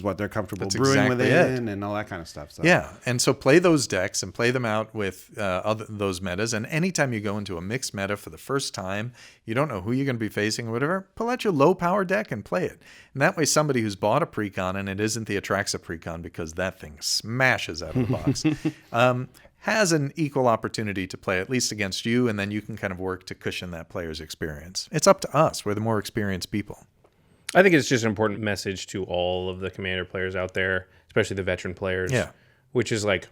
what they're comfortable brewing within and all that kind of stuff. So. Yeah, and so play those decks and play them out with those metas. And anytime you go into a mixed meta for the first time, you don't know who you're going to be facing or whatever, pull out your low power deck and play it. And that way somebody who's bought a precon, and it isn't the Atraxa precon because that thing smashes out of the box, has an equal opportunity to play at least against you, and then you can kind of work to cushion that player's experience. It's up to us. We're the more experienced people. I think it's just an important message to all of the Commander players out there, especially the veteran players, which is like,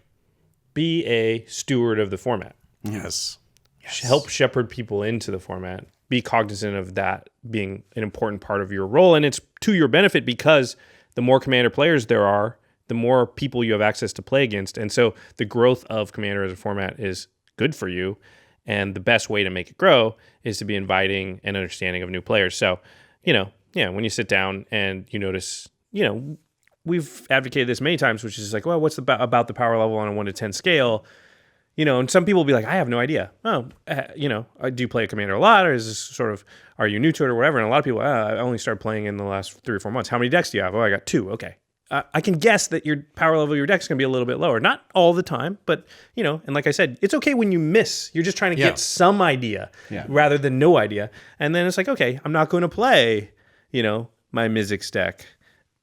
be a steward of the format. Yes. Help shepherd people into the format. Be cognizant of that being an important part of your role, and it's to your benefit because the more Commander players there are, the more people you have access to play against. And so the growth of Commander as a format is good for you. And the best way to make it grow is to be inviting and understanding of new players. So, when you sit down and you notice, we've advocated this many times, which is like, well, what's about the power level on a 1 to 10 scale? And some people will be like, I have no idea. Oh, do you play a Commander a lot? Or is this sort of, are you new to it or whatever? And a lot of people, I only started playing in the last 3 or 4 months. How many decks do you have? Oh, I got 2. Okay. I can guess that your power level of your deck is going to be a little bit lower. Not all the time, but, and like I said, it's okay when you miss. You're just trying to get some idea rather than no idea. And then it's like, okay, I'm not going to play, my Mizzix deck.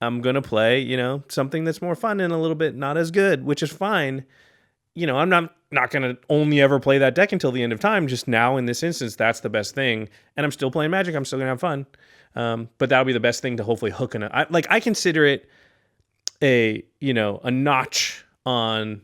I'm going to play, something that's more fun and a little bit not as good, which is fine. I'm not going to only ever play that deck until the end of time. Just now in this instance, that's the best thing. And I'm still playing Magic. I'm still going to have fun. But that'll be the best thing to hopefully hook in. I consider it a notch on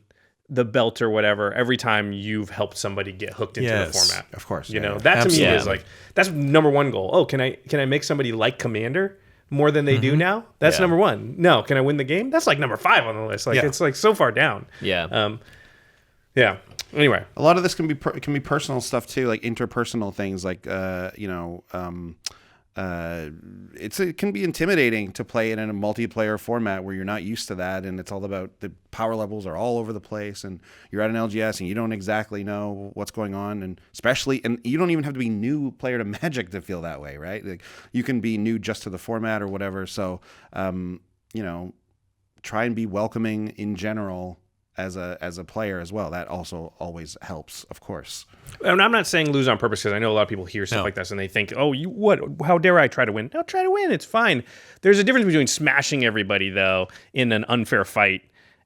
the belt or whatever every time you've helped somebody get hooked into the format. Of course. That to me is like, that's number one goal. Oh, can I make somebody like Commander more than they do now? That's number one. No, can I win the game? That's like number 5 on the list. It's like so far down. Yeah. Anyway, a lot of this can be personal stuff too, like interpersonal things, like it can be intimidating to play in a multiplayer format where you're not used to that, and it's all about the power levels are all over the place, and you're at an LGS and you don't exactly know what's going on, and you don't even have to be new player to Magic to feel that way, right? Like you can be new just to the format or whatever. So, try and be welcoming in general as a player as well. That also always helps, of course. And I'm not saying lose on purpose, because I know a lot of people hear stuff like this and they think, oh, how dare I try to win? No, try to win. It's fine. There's a difference between smashing everybody, though, in an unfair fight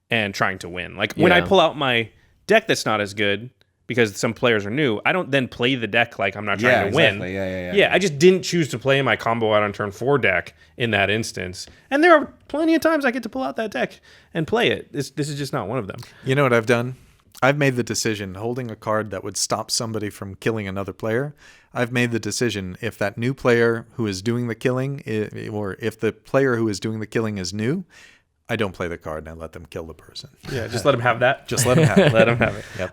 and trying to win. Like when I pull out my deck that's not as good because some players are new, I don't then play the deck like I'm not trying to win. Yeah, I just didn't choose to play my combo out on turn 4 deck in that instance. And there are plenty of times I get to pull out that deck and play it. This is just not one of them. You know what I've done? I've made the decision, holding a card that would stop somebody from killing another player. I've made the decision, if that new player who is doing the killing, or if the player who is doing the killing is new, I don't play the card and I let them kill the person. Yeah, just let them have that. Just let them have it. Let them have it. Yep.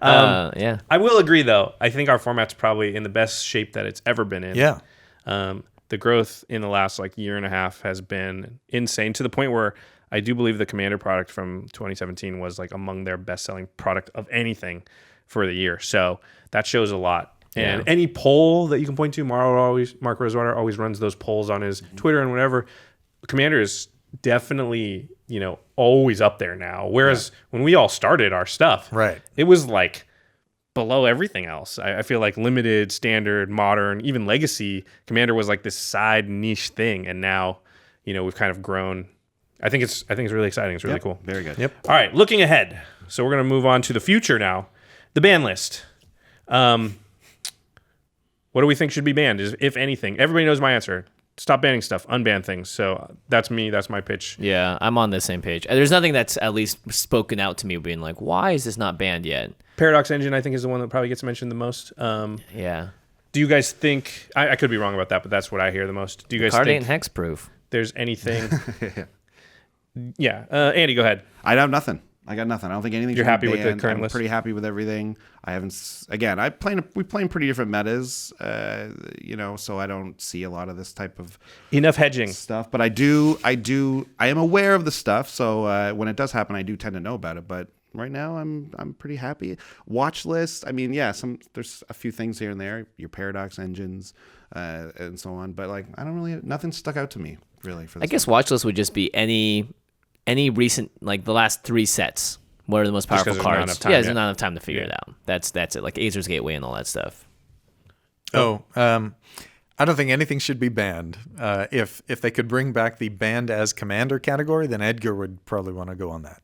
I will agree, though. I think our format's probably in the best shape that it's ever been in. Yeah. The growth in the last year and a half has been insane, to the point where I do believe the Commander product from 2017 was among their best-selling product of anything for the year. So that shows a lot. And any poll that you can point to, Mark Rosewater always runs those polls on his Twitter and whatever. Commander is definitely, always up there now. Whereas when we all started our stuff, Right. it was like below everything else. I feel like limited, standard, modern, even legacy, Commander was like this side niche thing, and now we've kind of grown. I think it's really exciting. It's really cool. Very good. Yep. All right, looking ahead. So we're going to move on to the future now. The ban list. What do we think should be banned, if anything? Everybody knows my answer. Stop banning stuff, unban things. So that's me. That's my pitch. Yeah, I'm on the same page. There's nothing that's at least spoken out to me being like, why is this not banned yet? Paradox Engine, I think, is the one that probably gets mentioned the most. Yeah. Do you guys think... I could be wrong about that, but that's what I hear the most. Do you guys Card think ain't hexproof. there's anything... Yeah. Andy, go ahead. I have nothing. I got nothing. I don't think anything. You're happy with the banned. current I'm list? pretty happy with everything. I haven't. Again, we play in pretty different metas. So I don't see a lot of this type of Enough hedging. stuff. But I am aware of the stuff. So when it does happen, I do tend to know about it. But right now, I'm pretty happy. Watch list. I mean, yeah, there's a few things here and there. Your Paradox engines and so on. But like, I don't really. Nothing stuck out to me really. For this I guess watch list would just be any recent, like the last 3 sets. What are the most powerful 'cause there's not cards? enough time There's yet. not enough time to figure it out. That's it. Like Azer's Gateway and all that stuff. I don't think anything should be banned. If they could bring back the banned as commander category, then Edgar would probably want to go on that.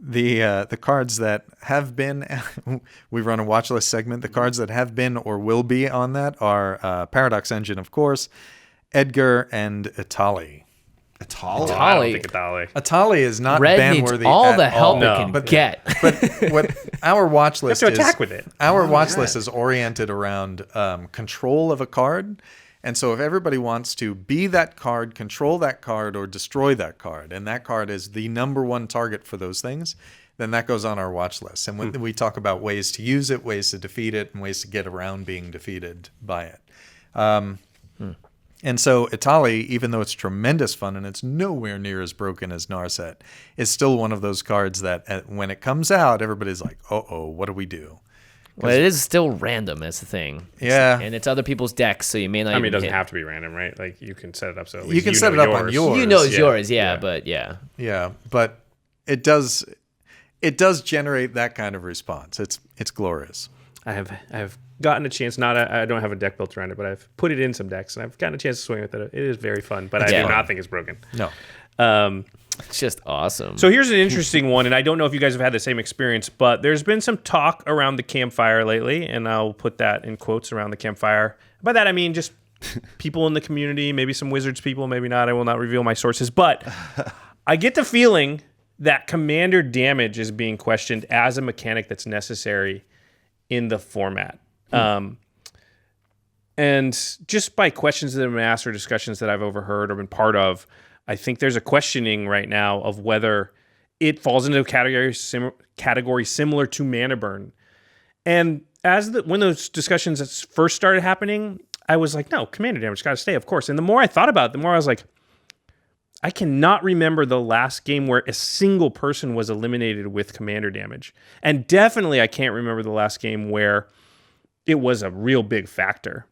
The cards that have been, we run a watch list segment. The cards that have been or will be on that are Paradox Engine, of course, Edgar, and Itali. Itali. I don't think Itali. Atali is not Red ban needs worthy all at the help all. it can get. But what our watch list to is, attack with it. Our watch list is oriented around control of a card. And so if everybody wants to be that card, control that card, or destroy that card, and that card is the number one target for those things, then that goes on our watch list. And when we talk about ways to use it, ways to defeat it, and ways to get around being defeated by it. And so Itali, even though it's tremendous fun and it's nowhere near as broken as Narset, is still one of those cards that when it comes out, everybody's like, uh-oh, what do we do? Well, it is still random. That's the thing. Yeah. And it's other people's decks, so you may not. I mean, it even doesn't hit. have to be random, right? Like you can set it up so at You least can set it up on yours. You know it's Yeah. yours, Yeah. but yeah. Yeah, but it does generate that kind of response. It's glorious. I have gotten a chance. I don't have a deck built around it, but I've put it in some decks, and I've gotten a chance to swing with it. It is very fun, but I do fun. not think it's broken. No. It's just awesome. So here's an interesting one, and I don't know if you guys have had the same experience, but there's been some talk around the campfire lately, and I'll put that in quotes, around the campfire. By that I mean just people in the community, maybe some Wizards people, maybe not. I will not reveal my sources, but I get the feeling that commander damage is being questioned as a mechanic that's necessary in the format. And just by questions that have been asked or discussions that I've overheard or been part of, I think there's a questioning right now of whether it falls into a category similar to Mana Burn. And when those discussions first started happening, I was like, no, commander damage got to stay, of course. And the more I thought about it, the more I was like, I cannot remember the last game where a single person was eliminated with commander damage. And definitely I can't remember the last game where it was a real big factor.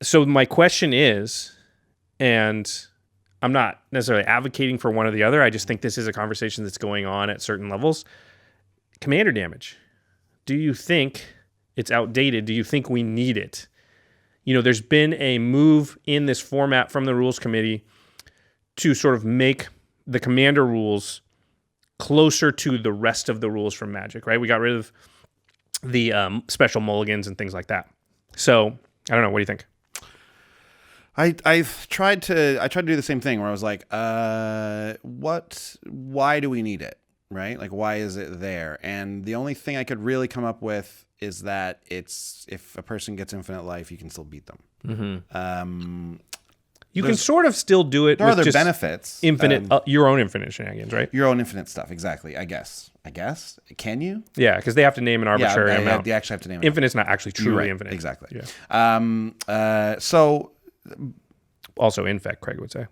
So my question is, and I'm not necessarily advocating for one or the other, I just think this is a conversation that's going on at certain levels. Commander damage. Do you think it's outdated? Do you think we need it? There's been a move in this format from the rules committee to sort of make the commander rules closer to the rest of the rules from Magic, right? We got rid of the special mulligans and things like that. So I don't know. What do you think? I tried to do the same thing where I was like, why do we need it? Right? Like, why is it there? And the only thing I could really come up with is that if a person gets infinite life, you can still beat them. Mm-hmm. You can sort of still do it There are with other just benefits. infinite, your own infinite shenanigans, right? Your own infinite stuff, exactly. I guess. Can you? Yeah, because they have to name an arbitrary amount. They actually have to name it. Infinite's not actually truly Right, infinite. exactly. Yeah. So Also infect, Craig would say.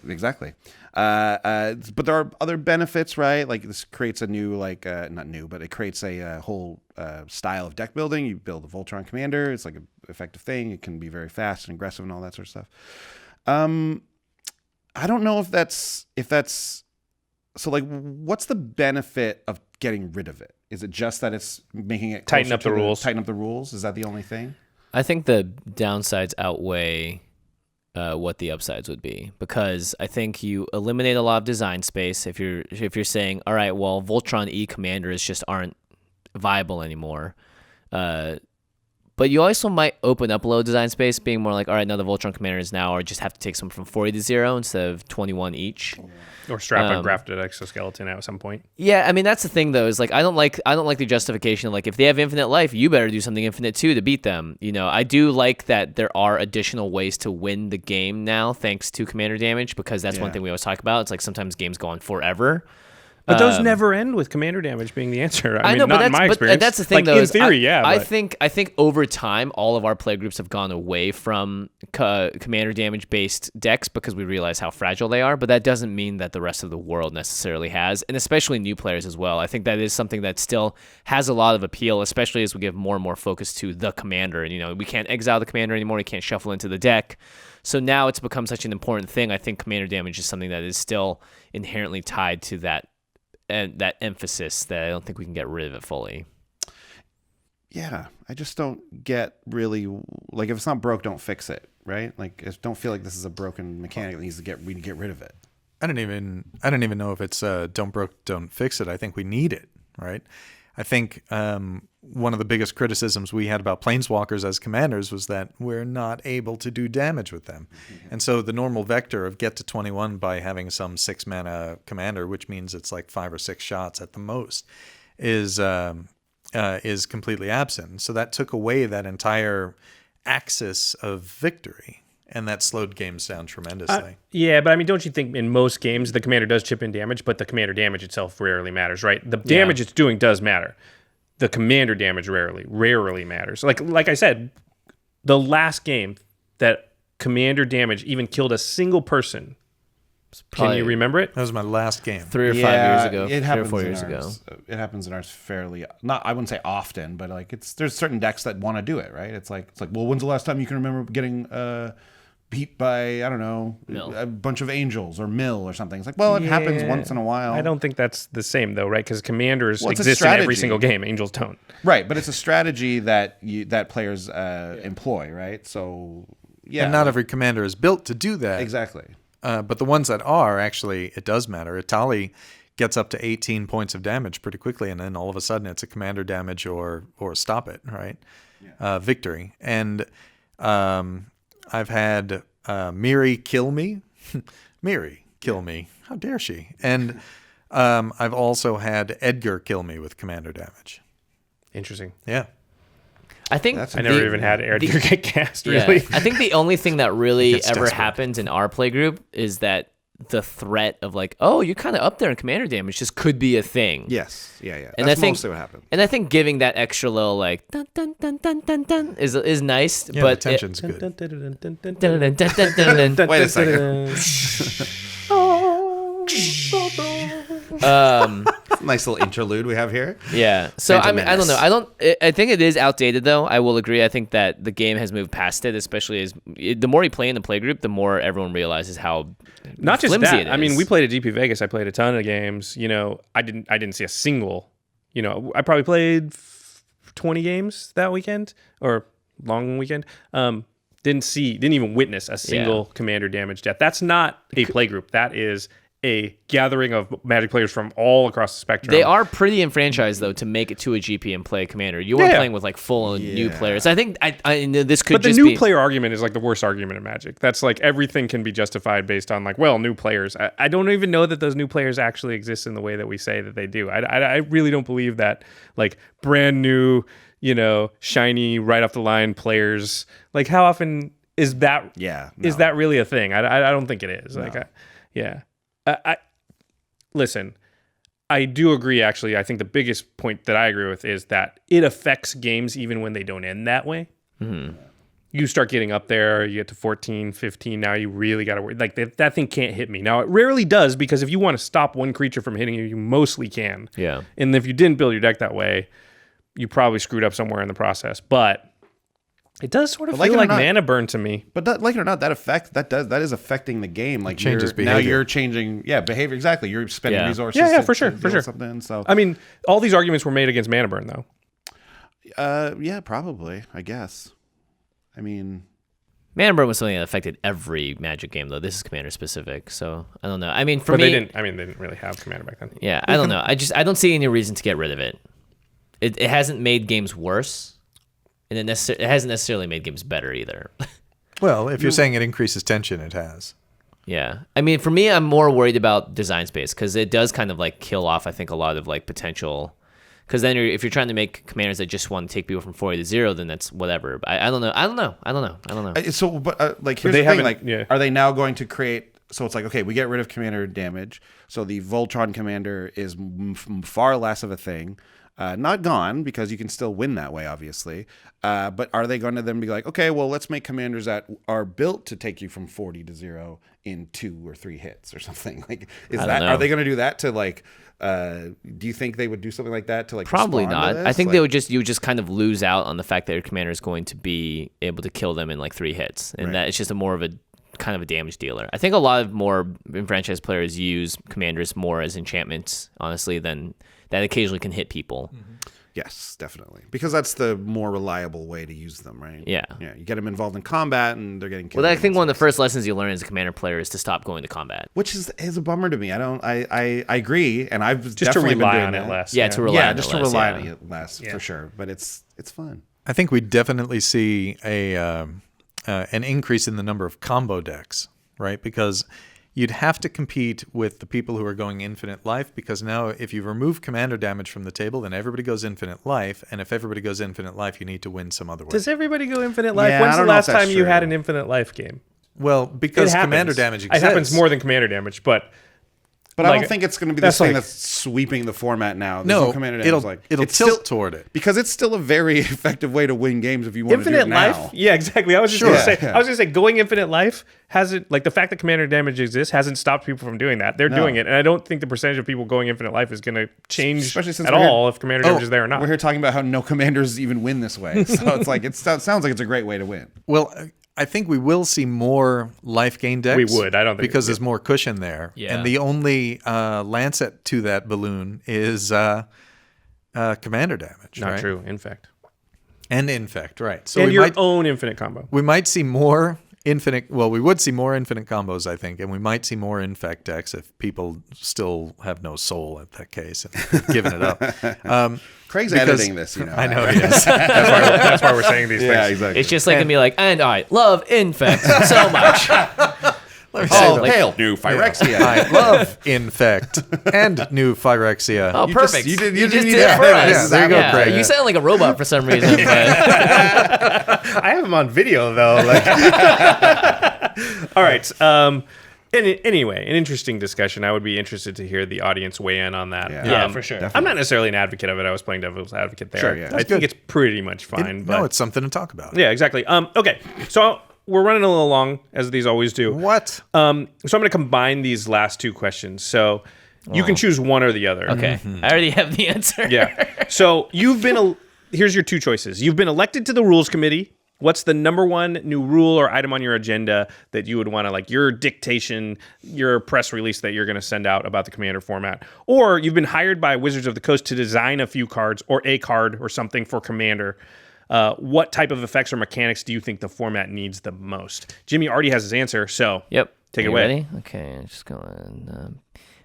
Exactly. But there are other benefits, right? Like this creates a new, not new, but it creates a whole style of deck building. You build a Voltron commander. It's like an effective thing. It can be very fast and aggressive and all that sort of stuff. I don't know if that's so. Like, what's the benefit of getting rid of it? Is it just that it's making it Tighten up the rules? Tighten up the rules. Is that the only thing? I think the downsides outweigh what the upsides would be, because I think you eliminate a lot of design space if you're saying, all right, well, Voltron E commanders just aren't viable anymore. But you also might open up a little design space, being more like, all right, now the Voltron commanders now are just have to take some from 40 to 0 instead of 21 each. Or strap a grafted exoskeleton at some point. Yeah, I mean that's the thing though, is like I don't like the justification of like, if they have infinite life, you better do something infinite too to beat them. You know, I do like that there are additional ways to win the game now thanks to commander damage, because that's one thing we always talk about. It's like sometimes games go on forever. But those never end with commander damage being the answer. I mean, know, not in my experience. That's the thing, like, though. In theory, I think over time, all of our play groups have gone away from commander damage based decks because we realize how fragile they are. But that doesn't mean that the rest of the world necessarily has, and especially new players as well. I think that is something that still has a lot of appeal, especially as we give more and more focus to the commander. And you know, we can't exile the commander anymore. We can't shuffle into the deck. So now it's become such an important thing. I think commander damage is something that is still inherently tied to that. And that emphasis that I don't think we can get rid of it fully. Yeah, I just don't get really, like, if it's not broke, don't fix it, right? Like, I don't feel like this is a broken mechanic that we need to get rid of it. I don't even know if it's don't broke, don't fix it. I think we need it, right? I think one of the biggest criticisms we had about planeswalkers as commanders was that we're not able to do damage with them. And so the normal vector of get to 21 by having some 6-mana commander, which means it's like 5 or 6 shots at the most, is completely absent. So that took away that entire axis of victory. And that slowed games down tremendously. Yeah, but I mean, don't you think in most games the commander does chip in damage, but the commander damage itself rarely matters, right? The damage it's doing does matter. The commander damage rarely matters. Like I said, the last game that commander damage even killed a single person. Can you remember it? That was my last game. 3 or 5 years ago. It 3 or 4 years ago. It happens in ours fairly, not, I wouldn't say often, but like there's certain decks that want to do it, right? It's like, well, when's the last time you can remember getting beat by, I don't know, a bunch of angels or mill or something? It's like, well, it happens once in a while. I don't think that's the same though, right? Because commanders exist in every single game. Angels don't. Right, but it's a strategy that players employ, right? So, yeah. And not every commander is built to do that. Exactly. But the ones that are, actually, it does matter. Itali gets up to 18 points of damage pretty quickly, and then all of a sudden it's a commander damage or stop it, right? Yeah. Victory. And I've had Miri kill me. Miri kill me. How dare she? And I've also had Edgar kill me with commander damage. Interesting. Yeah. I think I never even had Edgar get cast, really. I think the only thing that really ever happens in our play group is that the threat of like, oh, you're kind of up there in commander damage just could be a thing. Yes. Yeah. And that's I think, mostly what happened. And I think giving that extra little like dun dun dun dun dun dun is nice, Yeah, but the tension's good. Wait a second. Nice little interlude we have here. Yeah. So I mean, I don't know. I think it is outdated though. I will agree. I think that the game has moved past it, especially as the more you play in the playgroup, the more everyone realizes how not just flimsy that. it is. I mean, we played at DP Vegas. I played a ton of games. You know, I didn't see a single. You know, I probably played 20 games that weekend or long weekend. Didn't even witness a single commander damage death. That's not a playgroup. That is a gathering of Magic players from all across the spectrum. They are pretty enfranchised though to make it to a GP and play Commander. You weren't playing with like full new players. I think I know this could. But the new player argument is like the worst argument in Magic. That's like everything can be justified based on like, well, new players. I don't even know that those new players actually exist in the way that we say that they do. I really don't believe that like brand new, you know, shiny right off the line players. Like how often is that? Yeah, is that really a thing? I don't think it is. No. Listen, I do agree, actually. I think the biggest point that I agree with is that it affects games even when they don't end that way. Mm-hmm. You start getting up there, you get to 14, 15, now you really got to worry. Like, that thing can't hit me. Now, it rarely does, because if you want to stop one creature from hitting you, you mostly can. Yeah. And if you didn't build your deck that way, you probably screwed up somewhere in the process. But It does sort of But feel it or like not- mana burn to me. But like it or not, that is affecting the game. Like changes now behavior. you're changing behavior. Exactly. You're spending Yeah. resources. Yeah, to- for sure, to for deal sure. with Something. So I mean, all these arguments were made against mana burn, though. yeah, probably. I guess. I mean, Mana burn was something that affected every Magic game, though. This is Commander specific, so I don't know. I mean, for But me, they didn't really have Commander back then. yeah, I don't know. I don't see any reason to get rid of it. It hasn't made games worse, and it hasn't necessarily made games better either. Well, if you're saying it increases tension, it has. Yeah. I mean, for me, I'm more worried about design space because it does kind of like kill off, I think, a lot of like potential. Because then if you're trying to make commanders that just want to take people from 40 to 0, then that's whatever. I don't know. so but like here's they the thing. haven't- Like, yeah. are they now going to create? So it's like, okay, we get rid of commander damage. So the Voltron commander is far less of a thing. Not gone, because you can still win that way, obviously. But are they going to then be like, okay, well, let's make commanders that are built to take you from 40 to 0 in 2 or 3 hits or something? Like, I don't know. are they going to do that to like? Do you think they would do something like that to like? Probably respond to not. this? I think Like, they would you would just kind of lose out on the fact that your commander is going to be able to kill them in like 3 hits, and that it's just more of a kind of a damage dealer. I think a lot of more enfranchised players use commanders more as enchantments, honestly, than that occasionally can hit people. Yes, definitely, because that's the more reliable way to use them, right? Yeah. Yeah. You get them involved in combat, and they're getting killed. Well, I think one of the first lessons you learn as a commander player is to stop going to combat. which is a bummer to me. I agree, and I've Just to definitely been rely doing on it that. less. Yeah, to rely on just it to less, rely yeah. on it less for sure. But it's fun. I think we definitely see an increase in the number of combo decks, right? Because you'd have to compete with the people who are going infinite life, because now if you remove commander damage from the table, then everybody goes infinite life, and if everybody goes infinite life, you need to win some other way. Does everybody go infinite life? Yeah, When's I the don't know last if that's time you had true. an infinite life game? Well, because It happens. commander damage exists. It happens more than commander damage, but But I Like, don't think it's going to be that's this thing like- that's sweeping the format now. There's No, commander damage. it'll Like, tilt it's still, toward it. because it's still a very effective way to win games if you want to do infinite it now. life. Yeah, exactly. I was just Sure. gonna say. Yeah. I was gonna say going infinite life hasn't, like, the fact that commander damage exists hasn't stopped people from doing that. They're doing it, and I don't think the percentage of people going infinite life is going to change Especially since at we're here- all if commander damage is there or not. We're here talking about how no commanders even win this way. So it's like, it sounds like it's a great way to win. Well, I think we will see more life gain decks. We would. I don't think because we- there's more cushion there. Yeah. And the only lancet to that balloon is commander damage. Not right? true. In fact, And infect, right? So and we your might own infinite combo. we might see more infinite. Well, we would see more infinite combos, I think, and we might see more infect decks if people still have no soul at that case and have given it up. Craig's Because- editing this, you know. I know he is. That's why we're saying these Yeah, things. exactly. It's just like gonna be like, and I love infect so much. Let me say Oh, that. hail new Phyrexia. I love infect and new Phyrexia. Oh, You perfect. just- you just didn't did need it that. for us. Yeah, there you go, Craig. You sound like a robot for some reason. But I have him on video though. Like, all right. Anyway, an interesting discussion. I would be interested to hear the audience weigh in on that. Yeah. for sure. I'm not necessarily an advocate of it. I was playing devil's advocate there. Sure, yeah. I That's think good. it's pretty much fine. but No, it's something to talk about. yeah, exactly. Okay, so we're running a little long, as these always do. What? So I'm going to combine these last two questions. So you can choose one or the other. okay, I already have the answer. Yeah. So here's your two choices. You've been elected to the rules committee. What's the number one new rule or item on your agenda that you would want to, like, your dictation, your press release that you're going to send out about the Commander format? Or you've been hired by Wizards of the Coast to design a few cards or a card or something for Commander. What type of effects or mechanics do you think the format needs the most? Jimmy already has his answer, so Yep. Take it You away. Ready? Okay. Just going.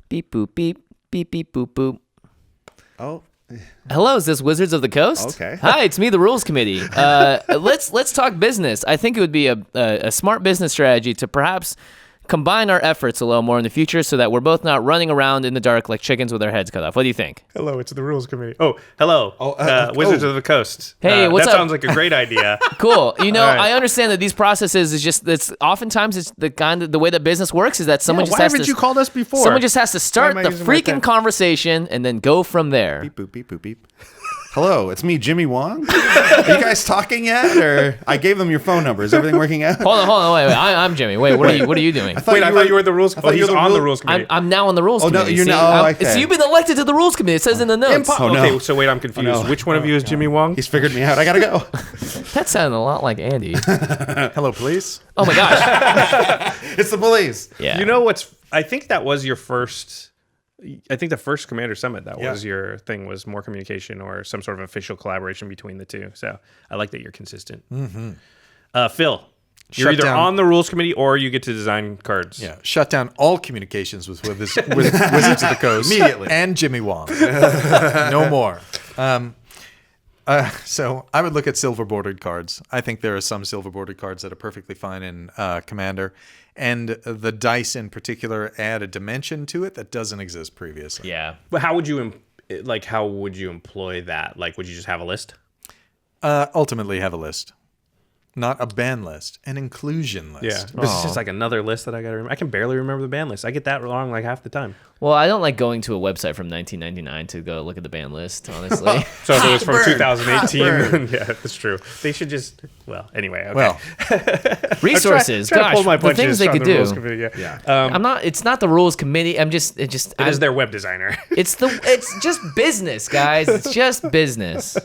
Beep boop beep beep beep boop boop. Oh, Hello, is this Wizards of the Coast? Okay. Hi, it's me, the Rules Committee. Let's talk business. I think it would be a smart business strategy to perhaps combine our efforts a little more in the future so that we're both not running around in the dark like chickens with our heads cut off. What do you think? hello, it's the rules committee. Oh, hello, Wizards of the Coast. Hey, what's that up? sounds like a great idea. Cool. You know, All right. I understand that these processes is just it's oftentimes it's the way that business works is that someone just why has haven't to you called us before? someone just has to start Why the am I using my freaking pen? conversation and then go from there. beep, boop, beep, boop, beep. Hello, it's me, Jimmy Wong. Are you guys talking yet? Or I gave them your phone number. Is everything working out? Hold on, wait. I'm Jimmy. Wait, what are you doing? I thought you were the rules. I thought you were on the rules committee. I'm now on the rules committee. No, you're see? not. Okay. So you've been elected to the rules committee. It says in the notes. Oh, no. Okay, so wait, I'm confused. Oh, no. Which one of you is Jimmy Wong? He's figured me out. I gotta go. That sounded a lot like Andy. Hello, police. Oh my gosh. It's the police. Yeah. You know what's? I think that was your first. I think the first Commander Summit that was your thing was more communication or some sort of official collaboration between the two. So I like that you're consistent. Mm-hmm. Phil, you're either on the rules committee or you get to design cards. Yeah, shut down all communications with Wizards of the Coast Immediately. and Jimmy Wong. No more. So I would look at silver bordered cards. I think there are some silver bordered cards that are perfectly fine in Commander, and the dice in particular add a dimension to it that doesn't exist previously. Yeah. But how would you employ that? Like, would you just have a list? Ultimately, have a list. Not a ban list, an inclusion list. Yeah, this is just like another list that I got to remember. I can barely remember the band list. I get that wrong like half the time. Well, I don't like going to a website from 1999 to go look at the band list, honestly. So if it was from 2018, yeah, that's true. They should just, anyway. Okay. Well, Resources, try to gosh, pull my the things punches they on could the do. rules committee, yeah. It's not the rules committee. It is their web designer. It's just business, guys. It's just business.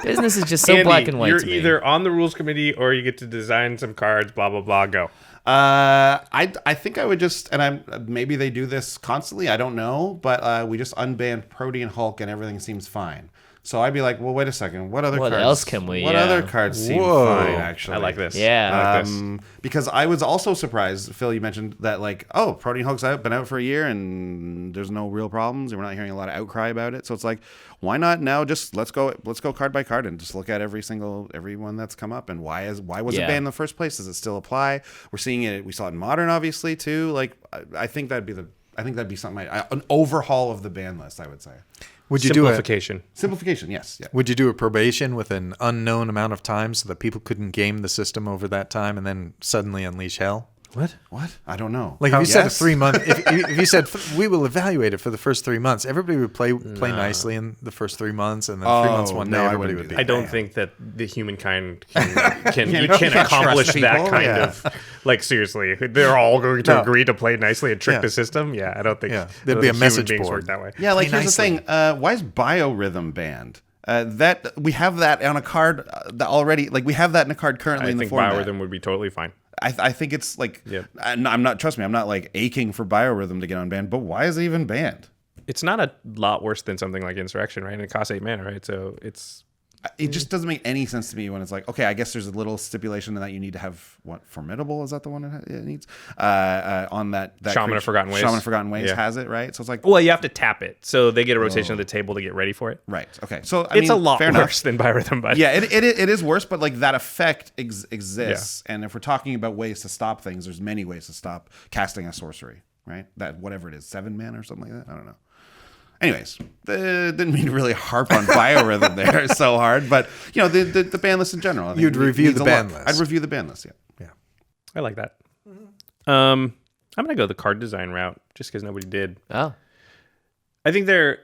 Business is just so Andy, black and white you're to me. either on the rules committee or you get to design some cards, blah, blah, blah, go. I think I would just, and maybe they do this constantly. I don't know, but we just unbanned Protean Hulk and everything seems fine. So I'd be like, well, wait a second. What What cards? else can we? What yeah. other cards seem Whoa. fine? Actually, I like this. Yeah. I like this. Because I was also surprised, Phil. You mentioned that, like, Protean Hulk's been out for a year, and there's no real problems, and we're not hearing a lot of outcry about it. So it's like, why not now? Just let's go card by card and just look at every one that's come up, and why was it banned in the first place? Does it still apply? We're seeing it. We saw it in Modern, obviously, too. Like, I think that'd be something. An overhaul of the ban list, I would say. would you Simplification. Simplification, yes. Yeah. Would you do a probation with an unknown amount of time so that people couldn't game the system over that time and then suddenly unleash hell? What? I don't know. Like if you said a Yes. 3 month, if you said we will evaluate it for the first 3 months, everybody would play nicely in the first 3 months, and then 3 months one day no, I everybody wouldn't would do be. I don't banned. think that the humankind can can't accomplish trust that people, kind yeah. of, like, seriously, they're all going to No. agree to play nicely and trick Yeah. the system. Yeah, I don't think. Yeah. I There'd don't be a think message human beings board. work that way. Yeah, like Play here's the thing. Why is biorhythm banned? That we have that on a card that already. Like we have that in a card currently I in the think format. biorhythm would be totally fine. I think it's like Yep. I'm not. Trust me, I'm not like aching for biorhythm to get unbanned. But why is it even banned? It's not a lot worse than something like Insurrection, right? And it costs 8 mana, right? So It just doesn't make any sense to me when it's like, okay, I guess there's a little stipulation that you need to have formidable. Is that the one it needs? On that Shaman of Forgotten Ways. Shaman of Forgotten Ways Yeah. has it, right? So it's like, well, you have to tap it, so they get a rotation of the table to get ready for it. right, okay. So It's a lot fair worse than biorhythm, but Yeah, it is worse, but like that effect exists. And if we're talking about ways to stop things, there's many ways to stop casting a sorcery, right? That whatever it is, 7 mana or something like that. I don't know. Anyways, didn't mean to really harp on biorhythm there so hard, but the ban list in general. I think You'd review needs the a ban look. list. I'd review the ban list. Yeah. I like that. I'm gonna go the card design route just because nobody did. Oh. I think there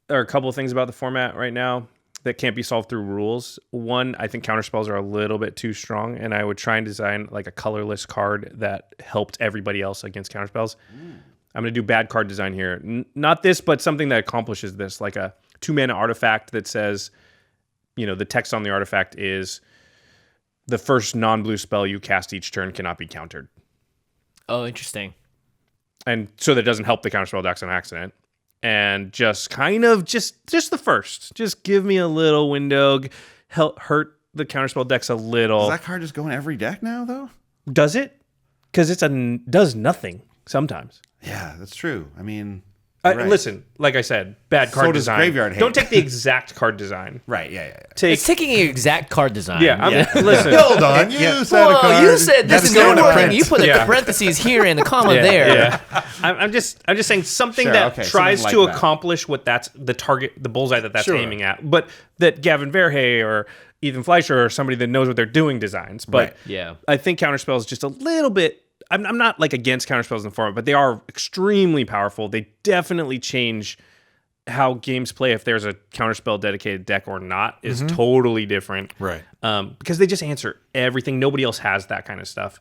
are a couple of things about the format right now that can't be solved through rules. One, I think counterspells are a little bit too strong, and I would try and design like a colorless card that helped everybody else against counterspells. I'm going to do bad card design here. Not this, but something that accomplishes this, like a 2-mana artifact that says, the text on the artifact is the first non-blue spell you cast each turn cannot be countered. Oh, interesting. And so that doesn't help the counterspell decks on accident. And just kind of just the first. Just give me a little window, help hurt the counterspell decks a little. Does that card just go in every deck now, though? Does it? Because does nothing sometimes. Yeah, that's true. I mean, right. Listen, like I said, bad card So does design. Graveyard Hate. Don't take the exact card design. Right, yeah. It's taking an exact card design. Listen. Hold on, you said a Whoa, card. you said this That's is going the to wording. print. You put a Yeah. parentheses here and a comma there. Yeah. I'm just saying something Sure, that okay, tries something to like that. accomplish what that's the target, the bullseye that's Sure. aiming at. But that Gavin Verhey or Ethan Fleischer or somebody that knows what they're doing designs. But Right. Yeah. I think counterspell is just a little bit. I'm not like against counterspells in the format, but they are extremely powerful. They definitely change how games play, if there's a counterspell dedicated deck or not, is totally different. Right. Because they just answer everything. Nobody else has that kind of stuff.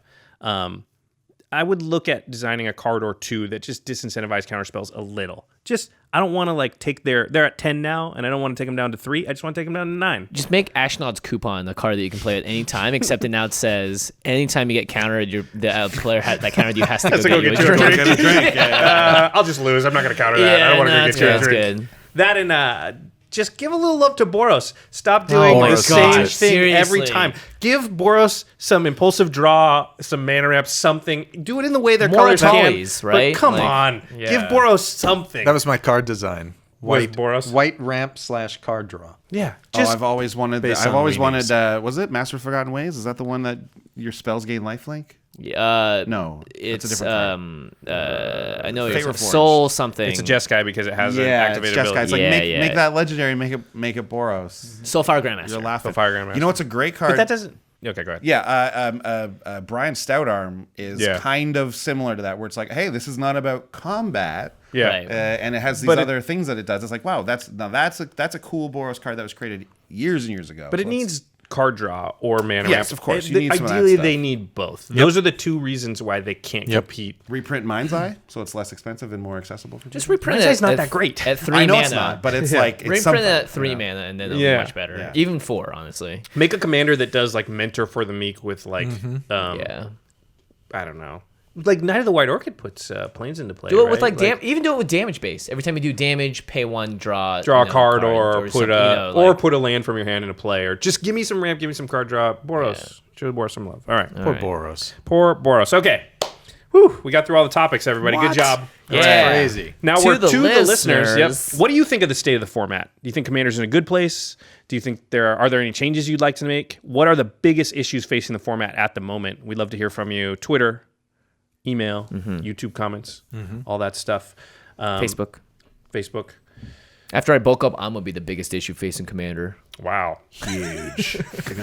I would look at designing a card or two that just disincentivize counterspells a little. Just, I don't want to like take they're at 10 now, and I don't want to take them down to 3. I just want to take them down to 9. Just make Ashnod's Coupon the card that you can play at any time, except it now it says anytime you get countered, the player that countered you has to go get you a drink. I'll just lose. I'm not going to counter that. I don't want to get you a drink. Good. That and just give a little love to Boros. Stop doing the Boros. same God, thing seriously. every time. Give Boros some impulsive draw, some mana ramp, something. Do it in the way their More colors toys, can. right? But come Like, on. yeah. Give Boros something. That was my card design. Was Boros? White ramp /card draw. Yeah. I've always wanted. based I've on always meanings. wanted. Was it Master of Forgotten Ways? Is that the one that your spells gain lifelink? No, it's that's a different I know Fate it's Reforged. Soul something. It's a Jeskai because it has an it's activated Jeskai. ability. It's like Yeah, make that legendary. Make it Boros. Soulfire Grandmaster. You're laughing. Fire Grandmaster. You know what's a great card? But that doesn't. Okay, go ahead. Yeah, Brian Stoutarm is kind of similar to that, where it's like, hey, this is not about combat. Yeah. Right. And it has these But other things that it does. It's like, wow, that's a cool Boros card that was created years and years ago. But it So it's- needs card draw or mana Yes, ramp. of course, you need some of that Ideally, stuff. they need both. Those are the two reasons why they can't compete. reprint Mind's Eye, so it's less expensive and more accessible for Just people. reprint Mind's it. Eye's not at- that great. At 3 I know mana. it's not, but it's like it's reprint something. it at 3 mana, and then it'll be much better. Yeah. Even 4, honestly. Make a commander that does like mentor for the meek with like, Yeah. I don't know. Like Knight of the White Orchid puts planes into play. Do it with right? like even do it with damage base. Every time you do damage, pay 1, draw draw a card or put something, a put a land from your hand into play, or just give me some ramp, give me some card draw. Boros, show Boros some love. All right, Poor Boros. poor Boros. Okay, whew, we got through all the topics. Everybody, good job. Yeah. Crazy. Now To we're the to the listeners. listeners. Yep. What do you think of the state of the format? Do you think Commander's in a good place? Do you think are there any changes you'd like to make? What are the biggest issues facing the format at the moment? We'd love to hear from you. Twitter, email, YouTube comments, all that stuff. Facebook. Facebook. After I bulk up, I'm gonna be the biggest issue facing Commander. Wow. Huge.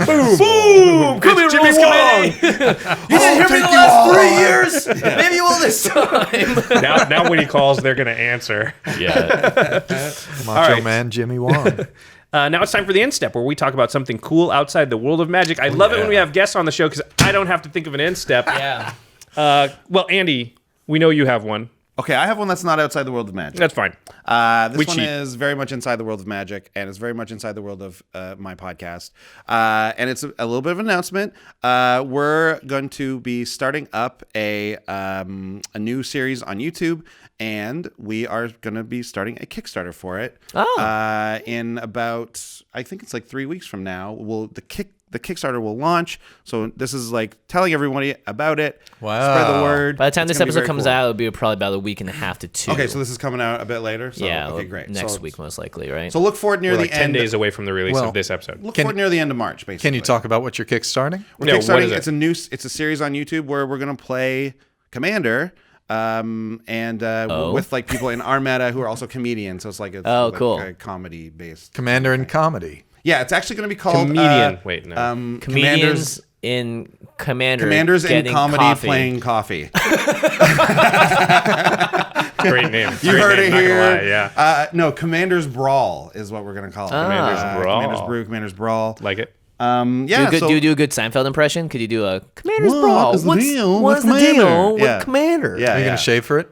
Boom! Come here, Jimmy Wong. You didn't hear me the last 3 years. Maybe you will this time. now when he calls, they're going to answer. Yeah. Macho right. Man Jimmy Wong. Now it's time for the end step, where we talk about something cool outside the world of Magic. I love it when we have guests on the show because I don't have to think of an end step. Yeah. Well, Andy, we know you have one. Okay, I have one that's not outside the world of Magic. That's fine. This We one cheat. is very much inside the world of Magic, and it's very much inside the world of my podcast. And it's a little bit of an announcement. We're going to be starting up a new series on YouTube, and we are going to be starting a Kickstarter for it. Oh. In about, I think it's like 3 weeks from now. The Kickstarter will launch. So this is like telling everybody about it. Wow. Spread the word. By the time It's this gonna be episode very comes cool. out, it'll be probably about a week and a half to 2. Okay, so this is coming out a bit later. So, yeah. okay, great. Next So- week, most likely, right? So look forward near We're the like 10 end. days away from the release Well, of this episode. Look forward near the end of March, basically. Can you talk about what you're kickstarting? We're No, what kickstarting. is it? It's a series on YouTube where we're gonna play Commander, with like people in our meta who are also comedians. So it's like cool. a comedy based. Commanderin Comedy. Yeah, it's actually gonna be called Comedian. Wait, no. Comedians in Commander. Commanders in getting comedy coffee. playing coffee. Great name. You Great heard name, it not gonna here. lie, yeah. No, Commander's Brawl is what we're gonna call it. Commander's Brawl. Commander's Brew, Commander's Brawl. Like it. Yeah. Do you do a good Seinfeld impression? Could you do a Commander's What Brawl? is the deal What's with the deal Commander? with Yeah. Commander? Yeah. Are you going to shave for it?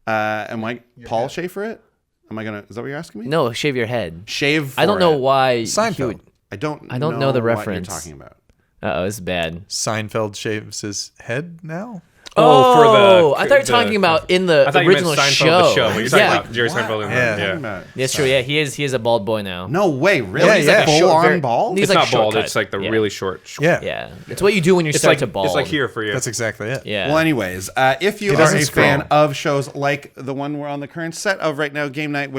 Am I Paul Schaefer it? Am I gonna? Is that what you're asking me? No, shave your head. Shave. I don't for know it. why. Seinfeld. he would- I don't know the what reference. you're talking about. Uh-oh, this is bad. Seinfeld shaves his head now? Oh, I thought you were talking about in the I thought you meant original Seinfeld, show. the show. But you're talking Yeah. about Jerry Seinfeld. In Yeah. the, Talking yeah. about- That's true. Yeah, he is a bald boy now. No way, really? Yeah, He's yeah. like full Short, on very- bald? He's It's like not bald. shortcut. It's like the Yeah. really short. Yeah. Yeah, it's what you do when you It's start like to bald. It's like here for you. That's exactly it. Yeah. Well, anyways, if you He are doesn't a scroll. fan of shows like the one we're on the current set of right now, Game Nights,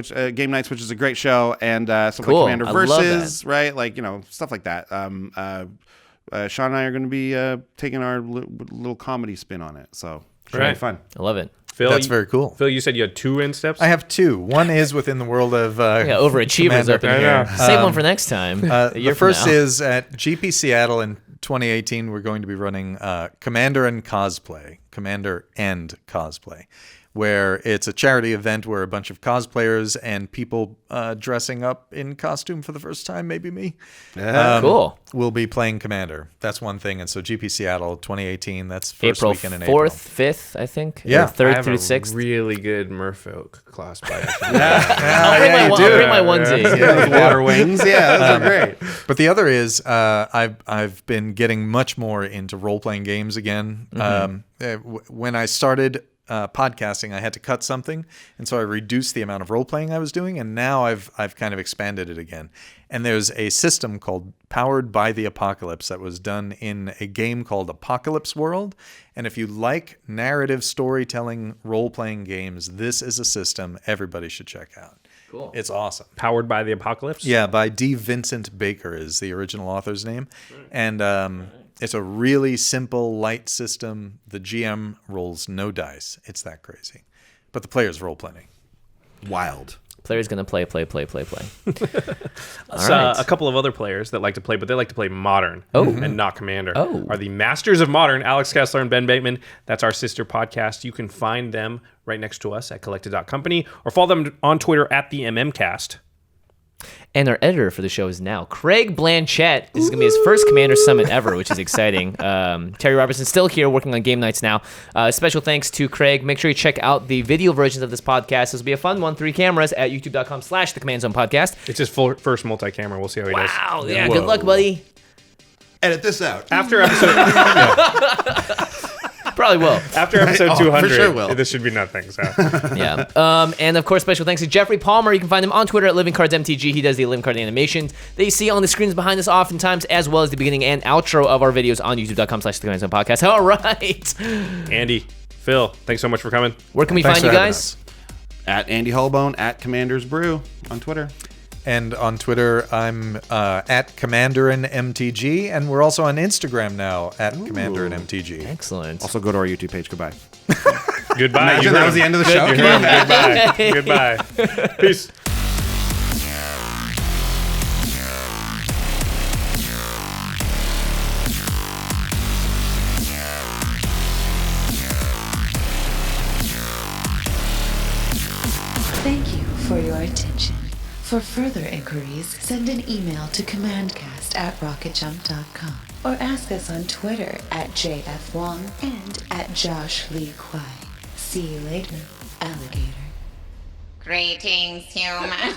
which is a great show, and something Cool. like Commander I love Versus, right? Like, stuff like that. Sean and I are going to be taking our little comedy spin on it, so should Right. be fun. I love it. Phil, That's very cool. Phil, you said you had 2 end steps. I have 2. One is within the world of Yeah, overachievers Commander. up in I here. know. Save one for next time. A year The from first now. is at GP Seattle in 2018. We're going to be running Commander and Cosplay, Commander and Cosplay, where it's a charity event where a bunch of cosplayers and people dressing up in costume for the first time, maybe me, Cool. will be playing Commander. That's one thing. And so GP Seattle 2018, that's first April weekend in 4th, April. 5th, I think. Yeah. Or 3rd I have through a 6th. really good merfolk cosplay. I'll bring my onesie. Those water wings. Yeah, those are great. But the other is I've been getting much more into role-playing games again. When I started podcasting, I had to cut something, and so I reduced the amount of role-playing I was doing, and now I've kind of expanded it again. And there's a system called Powered by the Apocalypse that was done in a game called Apocalypse World. And if you like narrative storytelling role-playing games, this is a system everybody should check out. Cool. It's awesome. Powered by the Apocalypse? Yeah, by D. Vincent Baker is the original author's name. And it's a really simple, light system. The GM rolls no dice. It's that crazy. But the players roll plenty. Wild. Player's going to play. So, a couple of other players that like to play, but they like to play Modern and not Commander, are the Masters of Modern, Alex Kessler and Ben Bateman. That's our sister podcast. You can find them right next to us at collected.company or follow them on Twitter at the MMcast. And our editor for the show is now Craig Blanchett. This is going to be his first Commander Summit ever, which is exciting. Terry Robertson's still here working on game nights now. Special thanks to Craig. Make sure you check out the video versions of this podcast. This will be a fun one, 3 cameras at youtube.com/the Command Zone Podcast. It's his first multi-camera. We'll see how he does. Wow. Yeah, good luck, buddy. Edit this out. After episode... Probably will. After episode 200, for sure will. this should be nothing. So. Yeah. And of course, special thanks to Geoffrey Palmer. You can find him on Twitter at LivingCardsMTG. He does the Living Card animations that you see on the screens behind us oftentimes, as well as the beginning and outro of our videos on youtube.com/the Command Zone Podcast. All right. Andy, Phil, thanks so much for coming. Where can we Thanks find you for having guys? At Andy Holbone, at Commander's Brew on Twitter. And on Twitter, I'm at Commanderin MTG, and we're also on Instagram now at Commanderin MTG. Excellent. Also go to our YouTube page. Goodbye. Goodbye. Imagine that was the end of the show. Goodbye. Goodbye. Peace. Thank you for your attention. For further inquiries, send an email to commandcast@rocketjump.com or ask us on Twitter at JFWong and at Josh Lee Kwai. See you later, alligator. Greetings, humans.